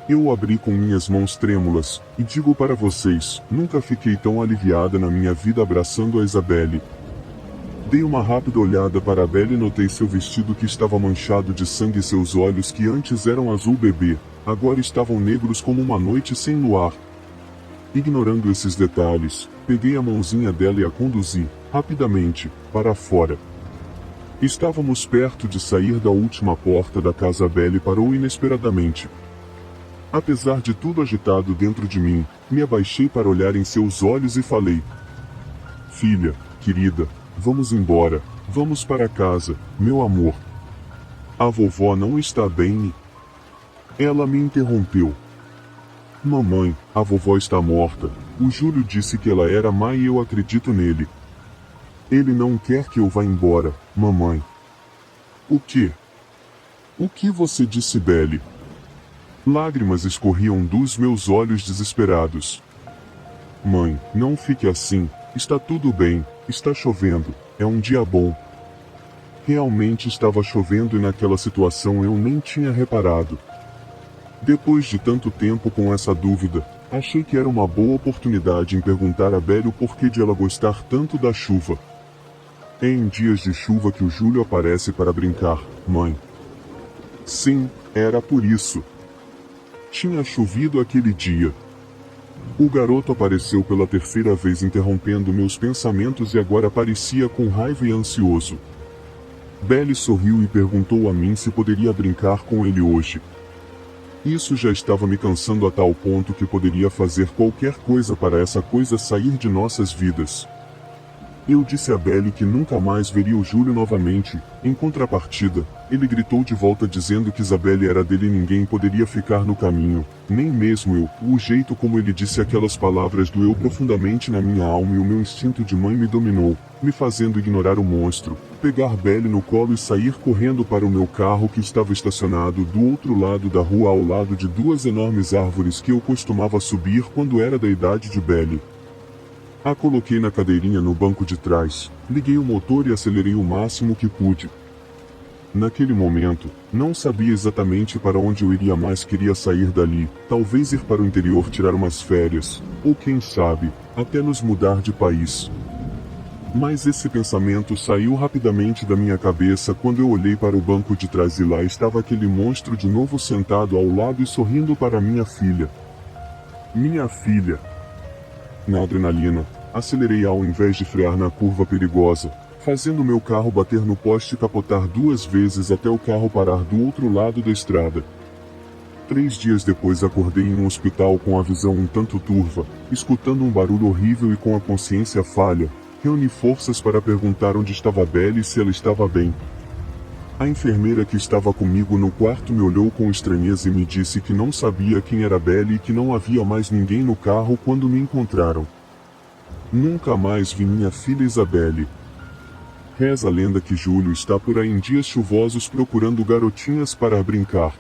Eu o abri com minhas mãos trêmulas, e digo para vocês, nunca fiquei tão aliviada na minha vida abraçando a Isabelle. Dei uma rápida olhada para a Belly e notei seu vestido que estava manchado de sangue e seus olhos que antes eram azul bebê, agora estavam negros como uma noite sem luar. Ignorando esses detalhes, peguei a mãozinha dela e a conduzi, rapidamente, para fora. Estávamos perto de sair da última porta da casa. Belly parou inesperadamente. Apesar de tudo agitado dentro de mim, me abaixei para olhar em seus olhos e falei: "Filha, querida, vamos embora, vamos para casa, meu amor. A vovó não está bem e..." Ela me interrompeu. "Mamãe, a vovó está morta. O Júlio disse que ela era má e eu acredito nele. Ele não quer que eu vá embora, mamãe." "O quê? O que você disse, Belly?" Lágrimas escorriam dos meus olhos desesperados. "Mãe, não fique assim, está tudo bem, está chovendo, é um dia bom." Realmente estava chovendo e naquela situação eu nem tinha reparado. Depois de tanto tempo com essa dúvida, achei que era uma boa oportunidade em perguntar a Belly o porquê de ela gostar tanto da chuva. "É em dias de chuva que o Júlio aparece para brincar, mãe." Sim, era por isso. Tinha chovido aquele dia. O garoto apareceu pela terceira vez interrompendo meus pensamentos e agora parecia com raiva e ansioso. Belly sorriu e perguntou a mim se poderia brincar com ele hoje. Isso já estava me cansando a tal ponto que poderia fazer qualquer coisa para essa coisa sair de nossas vidas. Eu disse a Belly que nunca mais veria o Júlio novamente. Em contrapartida, ele gritou de volta dizendo que Isabelle era dele e ninguém poderia ficar no caminho, nem mesmo eu. O jeito como ele disse aquelas palavras doeu profundamente na minha alma e o meu instinto de mãe me dominou, me fazendo ignorar o monstro, pegar Belly no colo e sair correndo para o meu carro que estava estacionado do outro lado da rua ao lado de duas enormes árvores que eu costumava subir quando era da idade de Belly. A coloquei na cadeirinha no banco de trás, liguei o motor e acelerei o máximo que pude. Naquele momento, não sabia exatamente para onde eu iria, mas queria sair dali, talvez ir para o interior tirar umas férias, ou quem sabe, até nos mudar de país. Mas esse pensamento saiu rapidamente da minha cabeça quando eu olhei para o banco de trás e lá estava aquele monstro de novo sentado ao lado e sorrindo para minha filha. Minha filha! Na adrenalina, acelerei ao invés de frear na curva perigosa, fazendo meu carro bater no poste e capotar 2 vezes até o carro parar do outro lado da estrada. 3 dias depois acordei em um hospital com a visão um tanto turva, escutando um barulho horrível e com a consciência falha. Reuni forças para perguntar onde estava Belle e se ela estava bem. A enfermeira que estava comigo no quarto me olhou com estranheza e me disse que não sabia quem era Belle e que não havia mais ninguém no carro quando me encontraram. Nunca mais vi minha filha Isabelle. Reza a lenda que Júlio está por aí em dias chuvosos procurando garotinhas para brincar.